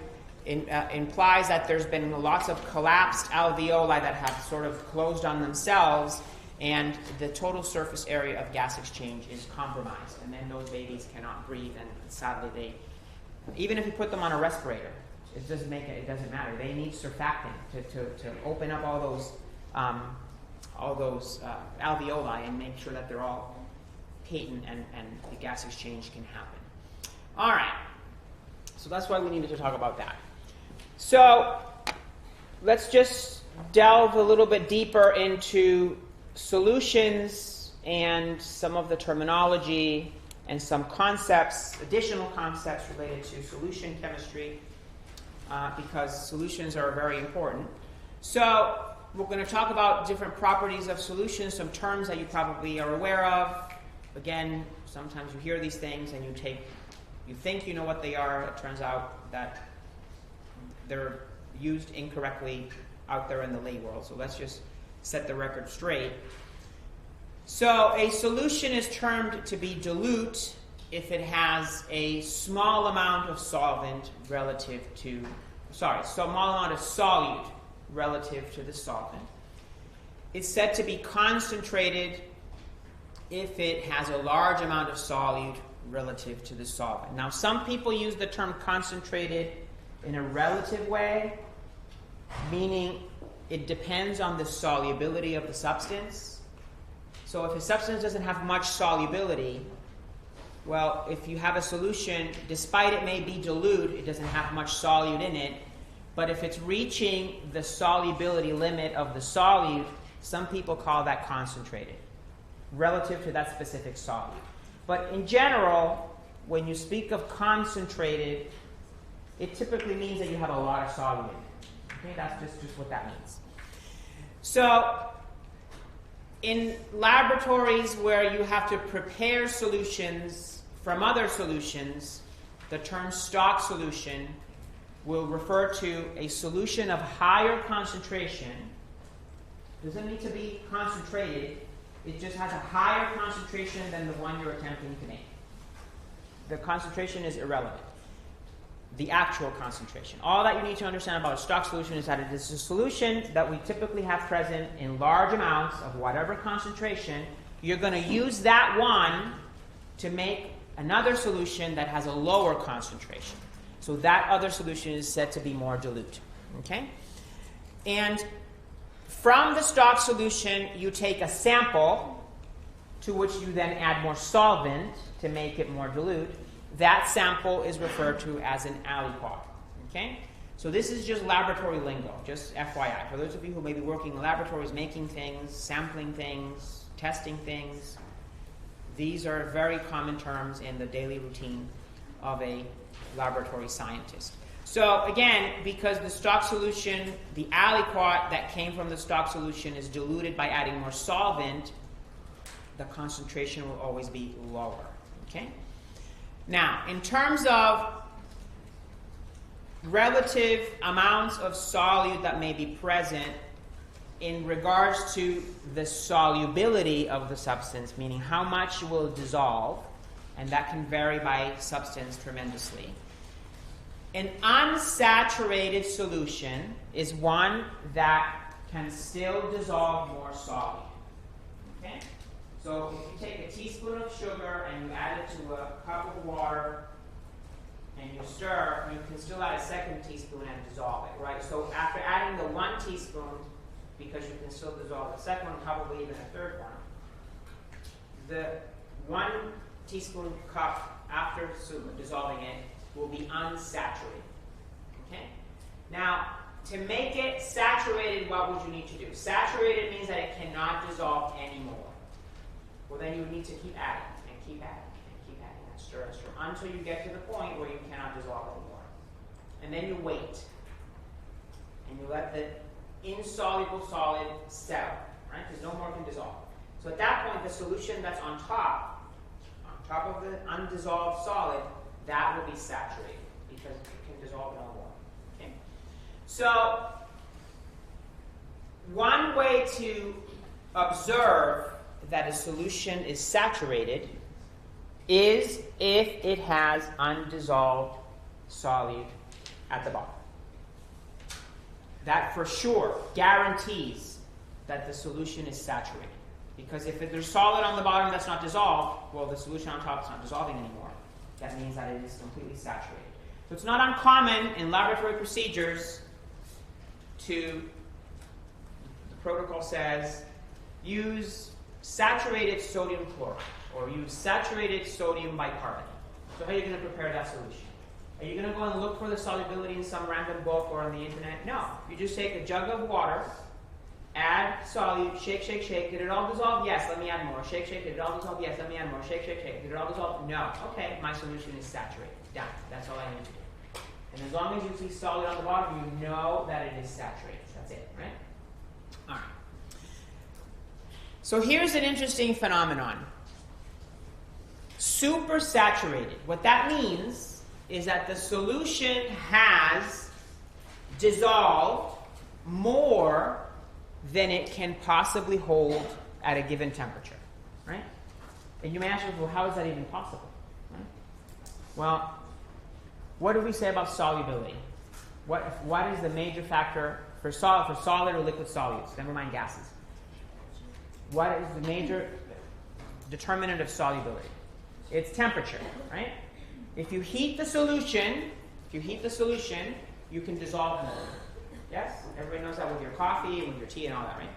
implies that there's been lots of collapsed alveoli that have sort of closed on themselves, and the total surface area of gas exchange is compromised. And then those babies cannot breathe, and sadly, even if you put them on a respirator, it doesn't matter. They need surfactant to open up all those alveoli and make sure that they're all patent and the gas exchange can happen. All right. So that's why we needed to talk about that. So let's just delve a little bit deeper into solutions and some of the terminology and some concepts, additional concepts related to solution chemistry, because solutions are very important. So we're going to talk about different properties of solutions, some terms that you probably are aware of. Again, sometimes you hear these things and you think you know what they are. It turns out that they're used incorrectly out there in the lay world. So let's just set the record straight. So a solution is termed to be dilute if it has a small amount of solvent small amount of solute relative to the solvent. It's said to be concentrated if it has a large amount of solute relative to the solvent. Now, some people use the term concentrated in a relative way, meaning it depends on the solubility of the substance. So if a substance doesn't have much solubility, well, if you have a solution, despite it may be dilute, it doesn't have much solute in it, but if it's reaching the solubility limit of the solute, some people call that concentrated, relative to that specific solute. But in general, when you speak of concentrated, it typically means that you have a lot of solute in it. Okay, that's just what that means. So, in laboratories where you have to prepare solutions from other solutions, the term stock solution will refer to a solution of higher concentration. Doesn't need to be concentrated. It just has a higher concentration than the one you're attempting to make. The concentration is irrelevant. The actual concentration. All that you need to understand about a stock solution is that it is a solution that we typically have present in large amounts of whatever concentration. You're going to use that one to make another solution that has a lower concentration. So that other solution is said to be more dilute. Okay? And from the stock solution, you take a sample to which you then add more solvent to make it more dilute. That sample is referred to as an aliquot. Okay? So this is just laboratory lingo, just FYI. For those of you who may be working in laboratories, making things, sampling things, testing things, these are very common terms in the daily routine of a laboratory scientist. So again, because the stock solution, the aliquot that came from the stock solution is diluted by adding more solvent, the concentration will always be lower. Okay? Now, in terms of relative amounts of solute that may be present in regards to the solubility of the substance, meaning how much will dissolve, and that can vary by substance tremendously. An unsaturated solution is one that can still dissolve more solute. Okay? So if you take a teaspoon of sugar and you add it to a cup of water and you stir, you can still add a second teaspoon and dissolve it, right? So after adding the 1 teaspoon, because you can still dissolve the second one, probably even a third one, the 1 teaspoon cup after dissolving it will be unsaturated. Okay? Now, to make it saturated, what would you need to do? Saturated means that it cannot dissolve anymore. Well, then you would need to keep adding, and keep adding, and keep adding, and stir, until you get to the point where you cannot dissolve anymore. And then you wait. And you let the insoluble solid settle, right? Because no more can dissolve. So at that point, the solution that's on top of the undissolved solid, that will be saturated, because it can dissolve no more. Okay? So, one way to observe that a solution is saturated is if it has undissolved solute at the bottom. That for sure guarantees that the solution is saturated. Because if there's solid on the bottom that's not dissolved, well, the solution on top is not dissolving anymore. That means that it is completely saturated. So it's not uncommon in laboratory procedures to, the protocol says, use saturated sodium chloride or use saturated sodium bicarbonate. So how are you going to prepare that solution? Are you going to go and look for the solubility in some random book or on the internet? No. You just take a jug of water, add solute, shake, shake, shake. Did it all dissolve? Yes, let me add more. Shake, shake. Did it all dissolve? Yes, let me add more. Shake, shake, shake. Did it all dissolve? No. Okay, my solution is saturated. Done. That's all I need to do. And as long as you see solid on the bottom, you know that it is saturated. That's it, right? All right. So here's an interesting phenomenon. Supersaturated. What that means is that the solution has dissolved more than it can possibly hold at a given temperature, right? And you may ask, well, how is that even possible? Right? Well, what do we say about solubility? What is the major factor for solid or liquid solutes? Never mind gases. What is the major? determinant of solubility. It's temperature, right? If you heat the solution, you can dissolve more. Yes? Everybody knows that with your coffee, with your tea, and all that, right?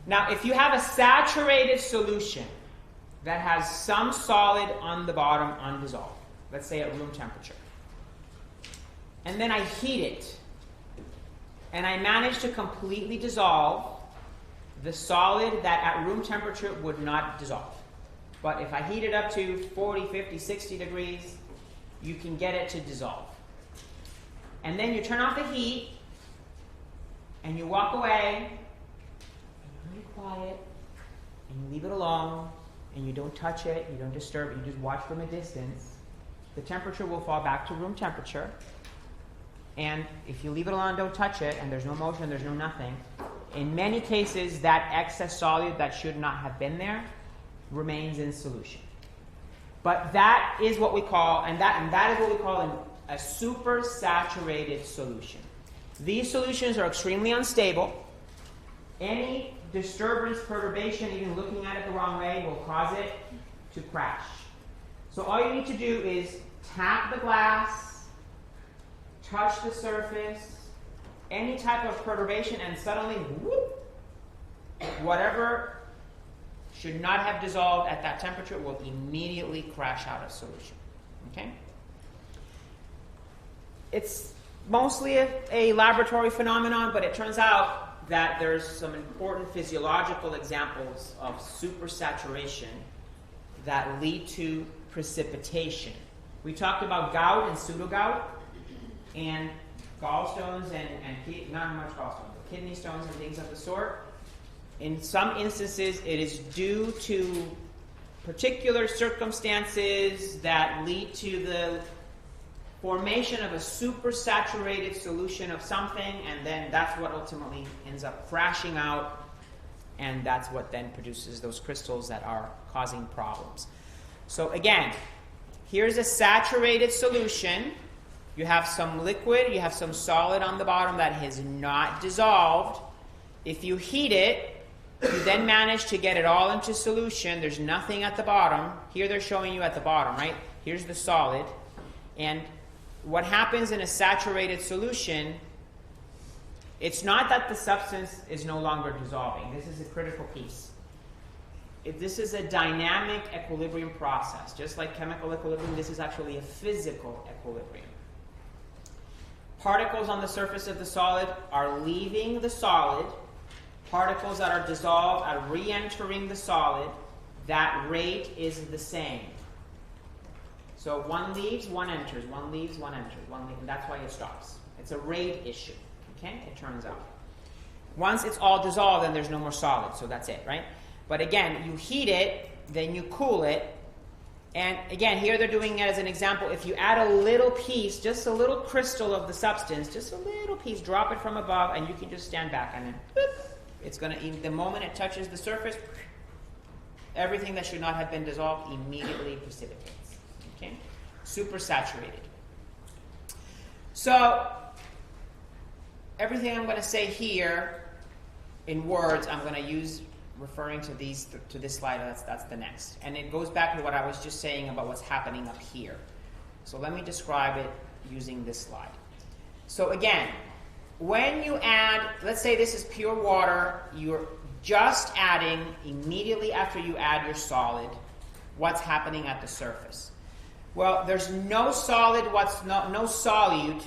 Now, if you have a saturated solution that has some solid on the bottom undissolved, let's say at room temperature, and then I heat it, and I manage to completely dissolve the solid that at room temperature would not dissolve. But if I heat it up to 40, 50, 60 degrees, you can get it to dissolve. And then you turn off the heat, and you walk away, and you're really quiet, and you leave it alone, and you don't touch it, you don't disturb it, you just watch from a distance. The temperature will fall back to room temperature. And if you leave it alone, don't touch it, and there's no motion, there's no nothing, in many cases, that excess solute that should not have been there remains in solution. But that is what we call, and that is what we call a supersaturated solution. These solutions are extremely unstable. Any disturbance, perturbation, even looking at it the wrong way, will cause it to crash. So all you need to do is tap the glass, touch the surface, any type of perturbation, and suddenly, whoop, whatever should not have dissolved at that temperature will immediately crash out of solution. Okay? It's mostly a laboratory phenomenon, but it turns out that there's some important physiological examples of supersaturation that lead to precipitation. We talked about gout and pseudogout, and gallstones and not much gallstones, but kidney stones and things of the sort. In some instances, it is due to particular circumstances that lead to the formation of a supersaturated solution of something, and then that's what ultimately ends up crashing out, and that's what then produces those crystals that are causing problems. So again, here's a saturated solution. You have some liquid, you have some solid on the bottom that has not dissolved. If you heat it, you then manage to get it all into solution. There's nothing at the bottom. Here they're showing you at the bottom, right? Here's the solid. And what happens in a saturated solution, it's not that the substance is no longer dissolving. This is a critical piece. This is a dynamic equilibrium process. Just like chemical equilibrium, this is actually a physical equilibrium. Particles on the surface of the solid are leaving the solid. Particles that are dissolved are re-entering the solid. That rate is the same. So one leaves, one enters. One leaves, one enters. One leaves, and that's why it stops. It's a rate issue. Okay? It turns out. Once it's all dissolved, then there's no more solid. So that's it, right? But again, you heat it, then you cool it. And again, here they're doing it as an example. If you add a little piece, just a little crystal of the substance, just a little piece, drop it from above, and you can just stand back, and then boop, it's going to, the moment it touches the surface, everything that should not have been dissolved immediately precipitates. Okay? Supersaturated. So, everything I'm going to say here in words, I'm going to use referring to this slide. That's the next. And it goes back to what I was just saying about what's happening up here. So let me describe it using this slide. So again, when you add, let's say this is pure water, you're just adding immediately after you add your solid, what's happening at the surface? Well, there's no solid, no solute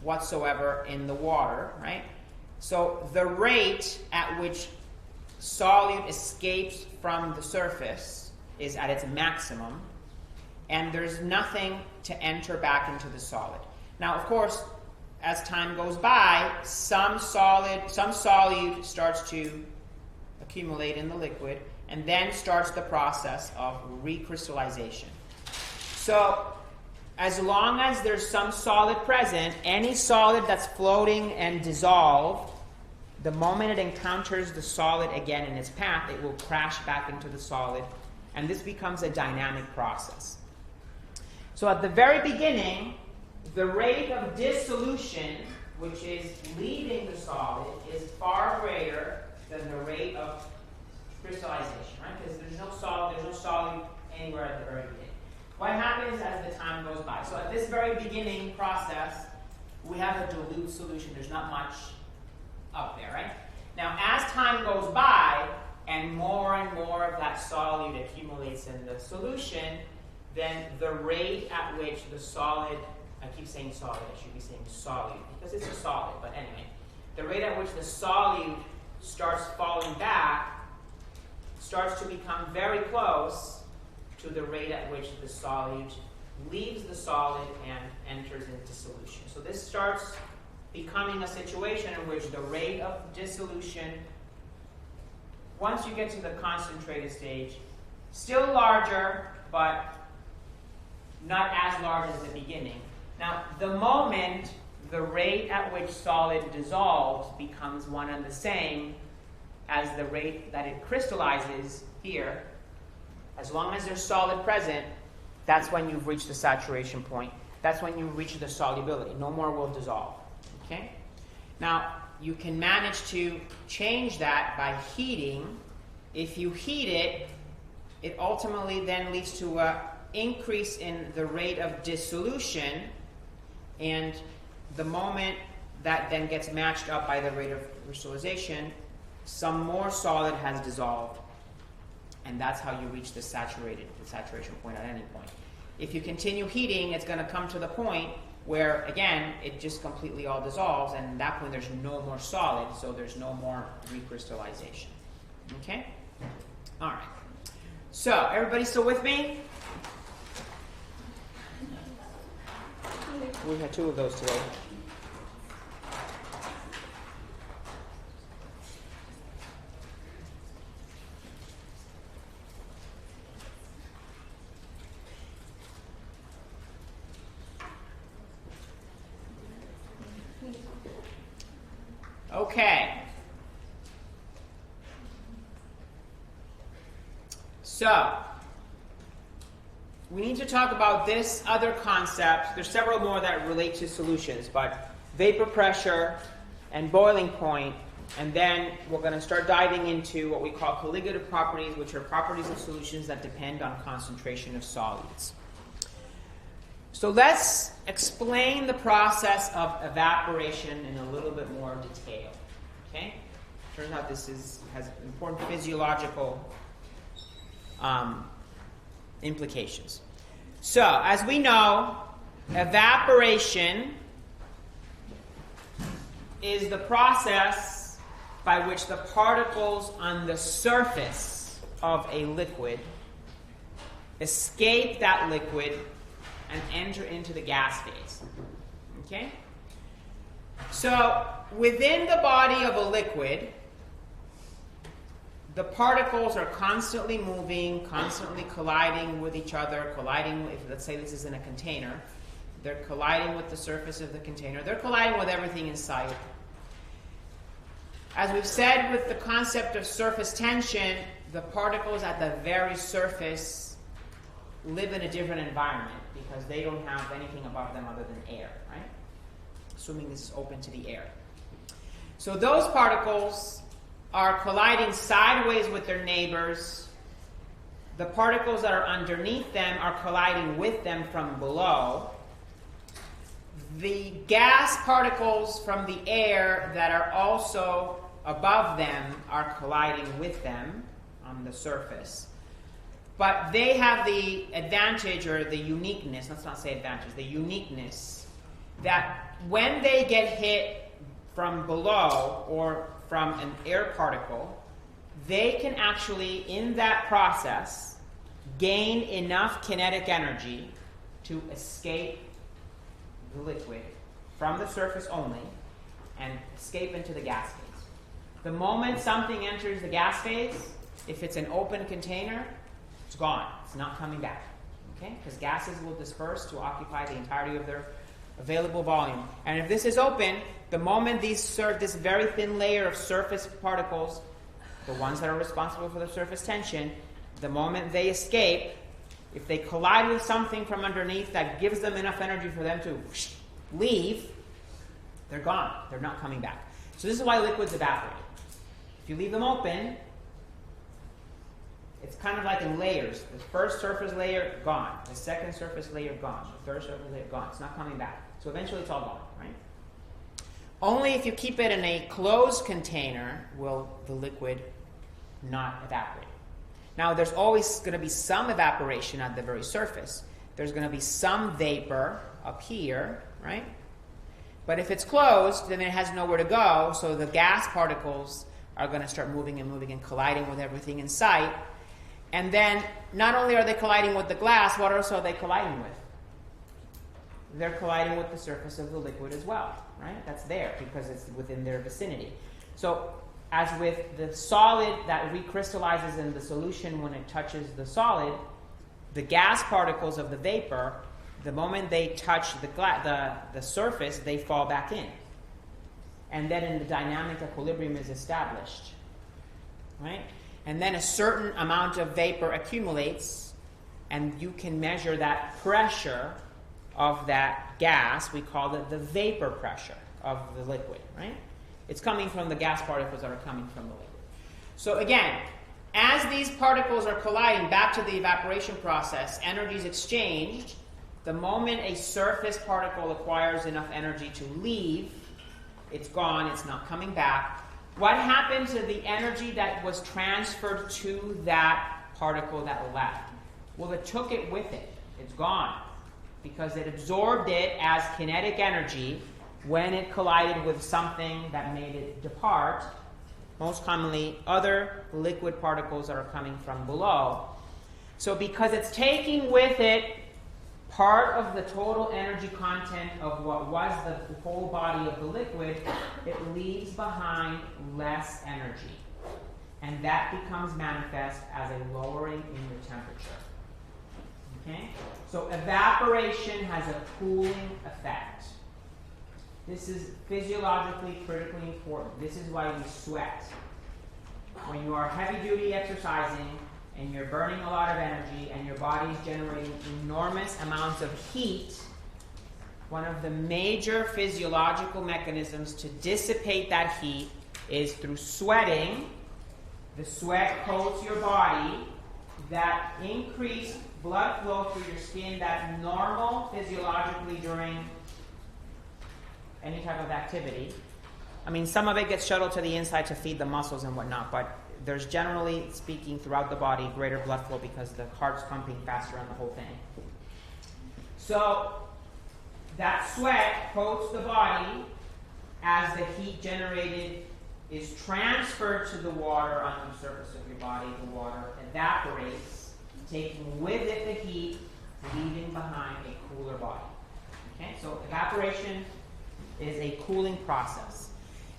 whatsoever in the water, right? So the rate at which solute escapes from the surface is at its maximum, and there's nothing to enter back into the solid. Now, of course, as time goes by, some solute starts to accumulate in the liquid, and then starts the process of recrystallization. So, as long as there's some solid present, any solid that's floating and dissolved, the moment it encounters the solid again in its path, it will crash back into the solid, and this becomes a dynamic process. So at the very beginning, the rate of dissolution, which is leaving the solid, is far greater than the rate of crystallization, right? Because there's no solid, this very beginning process, we have a dilute solution. There's not much up there, right? Now, as time goes by and more of that solute accumulates in the solution, then the rate at which the solid, I keep saying solid, I should be saying solute because it's a solid, but anyway, the rate at which the solute starts falling back starts to become very close to the rate at which the solute leaves the solid and enters into solution. So this starts becoming a situation in which the rate of dissolution, once you get to the concentrated stage, still larger, but not as large as the beginning. Now, the moment the rate at which solid dissolves becomes one and the same as the rate that it crystallizes here, as long as there's solid present, that's when you've reached the saturation point. That's when you reach the solubility. No more will dissolve. Okay? Now, you can manage to change that by heating. If you heat it, it ultimately then leads to an increase in the rate of dissolution, and the moment that then gets matched up by the rate of crystallization, some more solid has dissolved, and that's how you reach the saturation point at any point. If you continue heating, it's going to come to the point where, again, it just completely all dissolves, and at that point there's no more solid, so there's no more recrystallization. Okay? All right. So, everybody still with me? We had two of those today. Okay. So, we need to talk about this other concept. There's several more that relate to solutions, but vapor pressure and boiling point, and then we're going to start diving into what we call colligative properties, which are properties of solutions that depend on concentration of solids. So let's explain the process of evaporation in a little bit more detail. Okay? Turns out this has important physiological implications. So, as we know, evaporation is the process by which the particles on the surface of a liquid escape that liquid and enter into the gas phase. Okay? So, within the body of a liquid, the particles are constantly moving, constantly colliding with each other, let's say this is in a container, they're colliding with the surface of the container, they're colliding with everything inside. As we've said with the concept of surface tension, the particles at the very surface live in a different environment because they don't have anything above them other than air, right? Assuming this is open to the air. So those particles are colliding sideways with their neighbors. The particles that are underneath them are colliding with them from below. The gas particles from the air that are also above them are colliding with them on the surface. But they have the advantage or the uniqueness, let's not say advantage, the uniqueness that when they get hit from below or from an air particle, they can actually, in that process, gain enough kinetic energy to escape the liquid from the surface only and escape into the gas phase. The moment something enters the gas phase, if it's an open container, it's gone. It's not coming back. Okay? Because gases will disperse to occupy the entirety of their available volume. And if this is open, the moment this very thin layer of surface particles, the ones that are responsible for the surface tension, the moment they escape, if they collide with something from underneath that gives them enough energy for them to leave, they're gone. They're not coming back. So this is why liquids evaporate. If you leave them open, It's kind of like in layers. The first surface layer, gone. The second surface layer, gone. The third surface layer, gone. It's not coming back. So eventually it's all gone, right? Only if you keep it in a closed container will the liquid not evaporate. Now, there's always going to be some evaporation at the very surface. There's going to be some vapor up here, right? But if it's closed, then it has nowhere to go, so the gas particles are going to start moving and colliding with everything in sight. And then, not only are they colliding with the glass, what else are they colliding with? They're colliding with the surface of the liquid as well, right? That's there because it's within their vicinity. So, as with the solid that recrystallizes in the solution when it touches the solid, the gas particles of the vapor, the moment they touch the surface, they fall back in. And then the dynamic equilibrium is established, right? And then a certain amount of vapor accumulates, and you can measure that pressure of that gas. We call it the vapor pressure of the liquid, right? It's coming from the gas particles that are coming from the liquid. So again, as these particles are colliding back to the evaporation process, energy is exchanged. The moment a surface particle acquires enough energy to leave, it's gone, it's not coming back. What happened to the energy that was transferred to that particle that left? Well, it took it with it. It's gone because it absorbed it as kinetic energy when it collided with something that made it depart. Most commonly, other liquid particles that are coming from below. So because it's taking with it part of the total energy content of what was the whole body of the liquid, it leaves behind less energy. And that becomes manifest as a lowering in the temperature. Okay? So evaporation has a cooling effect. This is physiologically critically important. This is why we sweat. When you are heavy-duty exercising, and you're burning a lot of energy, and your body is generating enormous amounts of heat, one of the major physiological mechanisms to dissipate that heat is through sweating. The sweat coats your body. That increased blood flow through your skin that's normal physiologically during any type of activity. I mean, some of it gets shuttled to the inside to feed the muscles and whatnot, but there's generally speaking throughout the body greater blood flow because the heart's pumping faster and the whole thing. So that sweat coats the body as the heat generated is transferred to the water on the surface of your body. The water evaporates, taking with it the heat, leaving behind a cooler body. Okay, so evaporation is a cooling process.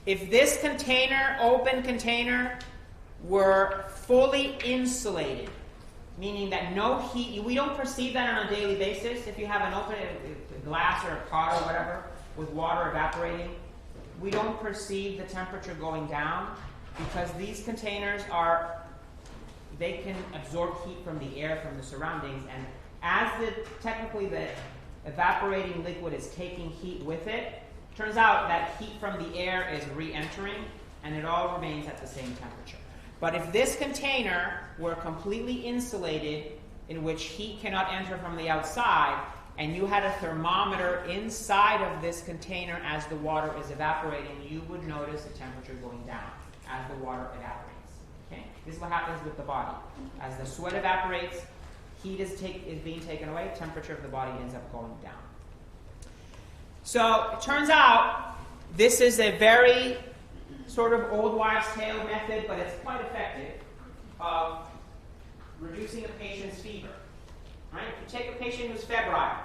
If this container, open container, were fully insulated, meaning that no heat, we don't perceive that on a daily basis. If you have an open glass or a pot or whatever with water evaporating, we don't perceive the temperature going down because these containers they can absorb heat from the air, from the surroundings, and as technically the evaporating liquid is taking heat with it, turns out that heat from the air is re-entering and it all remains at the same temperature. But if this container were completely insulated, in which heat cannot enter from the outside, and you had a thermometer inside of this container as the water is evaporating, you would notice the temperature going down as the water evaporates. Okay? This is what happens with the body. As the sweat evaporates, heat is being taken away, temperature of the body ends up going down. So it turns out this is a very sort of old wives' tale method, but it's quite effective of reducing a patient's fever. Right? If you take a patient who's febrile,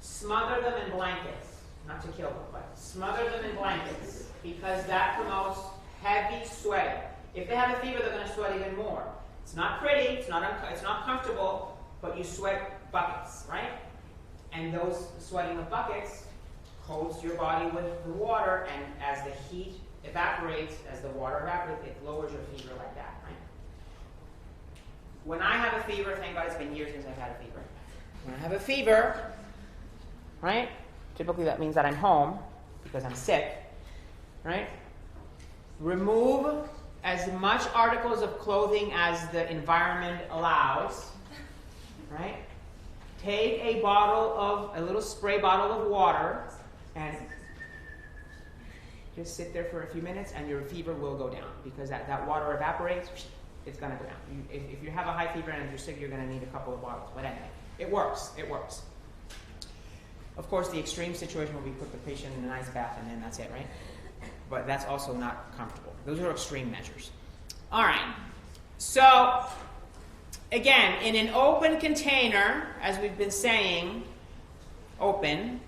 smother them in blankets, not to kill them, but smother them in blankets, because that promotes heavy sweating. If they have a fever, they're going to sweat even more. It's not pretty, it's not comfortable, but you sweat buckets, right? And those sweating with buckets coats your body with the water, and as the heat evaporates, as the water evaporates, it lowers your fever like that, right? When I have a fever, thank God it's been years since I've had a fever. When I have a fever, right? Typically that means that I'm home because I'm sick, right? Remove as much articles of clothing as the environment allows, right? Take a little spray bottle of water and just sit there for a few minutes and your fever will go down because that water evaporates, it's going to go down. If you have a high fever and if you're sick, you're going to need a couple of bottles. But anyway, it works. It works. Of course, the extreme situation will be put the patient in an ice bath and then that's it, right? But that's also not comfortable. Those are extreme measures. All right. So, again, in an open container, as we've been saying, open,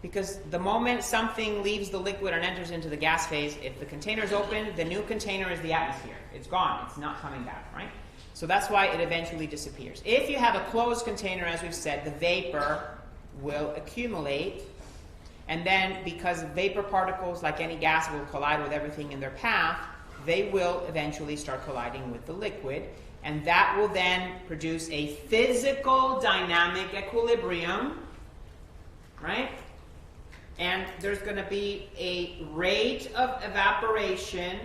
because the moment something leaves the liquid and enters into the gas phase, if the container is open, the new container is the atmosphere. It's gone. It's not coming back, right? So that's why it eventually disappears. If you have a closed container, as we've said, the vapor will accumulate. And then, because vapor particles, like any gas, will collide with everything in their path, they will eventually start colliding with the liquid. And that will then produce a physical dynamic equilibrium, right? And there's going to be a rate of evaporation,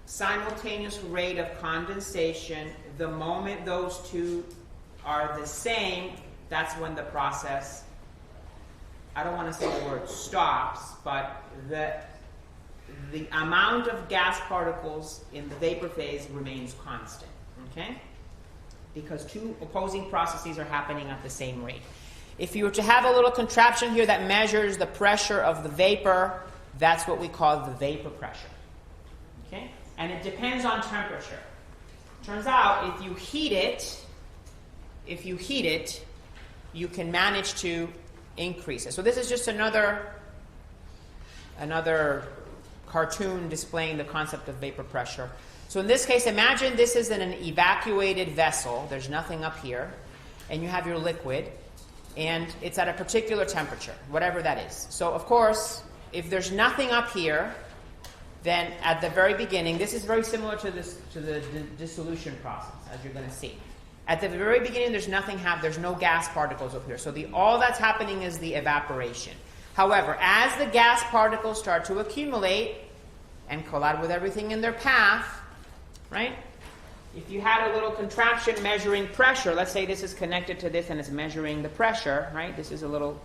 simultaneous rate of condensation. The moment those two are the same, that's when the process, I don't want to say the word stops, but the amount of gas particles in the vapor phase remains constant, okay? Because two opposing processes are happening at the same rate. If you were to have a little contraption here that measures the pressure of the vapor, that's what we call the vapor pressure, okay? And it depends on temperature. Turns out if you heat it, you can manage to increase it. So this is just another cartoon displaying the concept of vapor pressure. So in this case, imagine this is in an evacuated vessel. There's nothing up here. And you have your liquid. And it's at a particular temperature, whatever that is. So of course, if there's nothing up here, then at the very beginning, this is very similar to the dissolution process, as you're going to see. At the very beginning, there's no gas particles up here. So all that's happening is the evaporation. However, as the gas particles start to accumulate and collide with everything in their path, right? If you had a little contraption measuring pressure, let's say this is connected to this and it's measuring the pressure, right? This is a little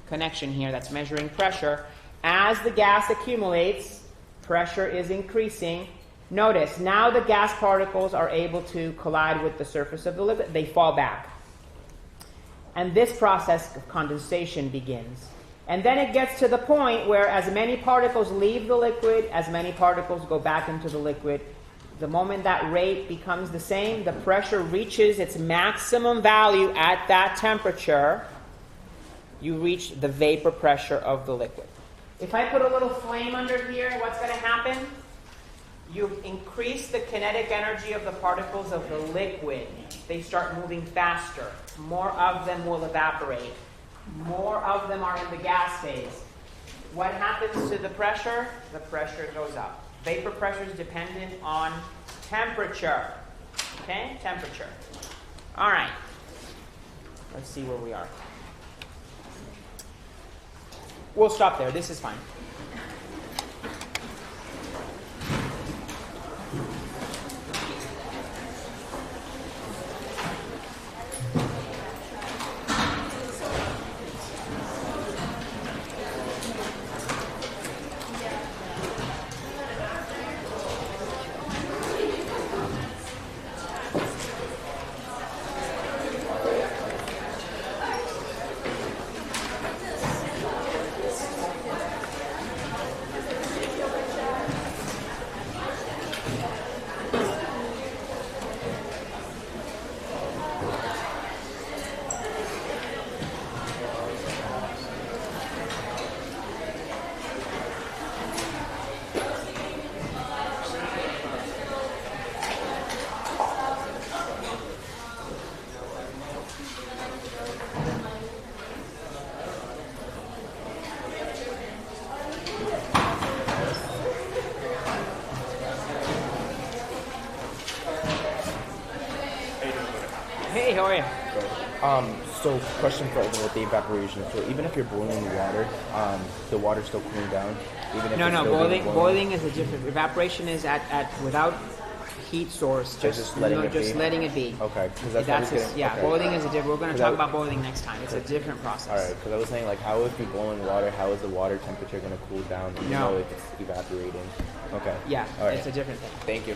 connection here that's measuring pressure. As the gas accumulates, pressure is increasing. Notice, now the gas particles are able to collide with the surface of the liquid. They fall back. And this process of condensation begins. And then it gets to the point where as many particles leave the liquid, as many particles go back into the liquid. The moment that rate becomes the same, the pressure reaches its maximum value at that temperature, you reach the vapor pressure of the liquid. If I put a little flame under here, what's going to happen? You increase the kinetic energy of the particles of the liquid. They start moving faster. More of them will evaporate. More of them are in the gas phase. What happens to the pressure? The pressure goes up. Vapor pressure is dependent on temperature. Okay? Temperature. All right. Let's see where we are. We'll stop there. This is fine. Hey, how are you? So question for with the evaporation. So even if you're boiling the water still cooling down? Even if No, it's no. still being Boiling is a different. Evaporation is at without heat source. Just letting it be? letting it be. Okay, because that's what I was getting. yeah. Okay. Boiling is a different. We're going to 'Cause talk about boiling next time. It's a different process. All right, because I was saying, like, how if you boiling water, how is the water temperature going to cool down even No. though it's evaporating? Okay. Yeah, All right. it's a different thing. Thank you.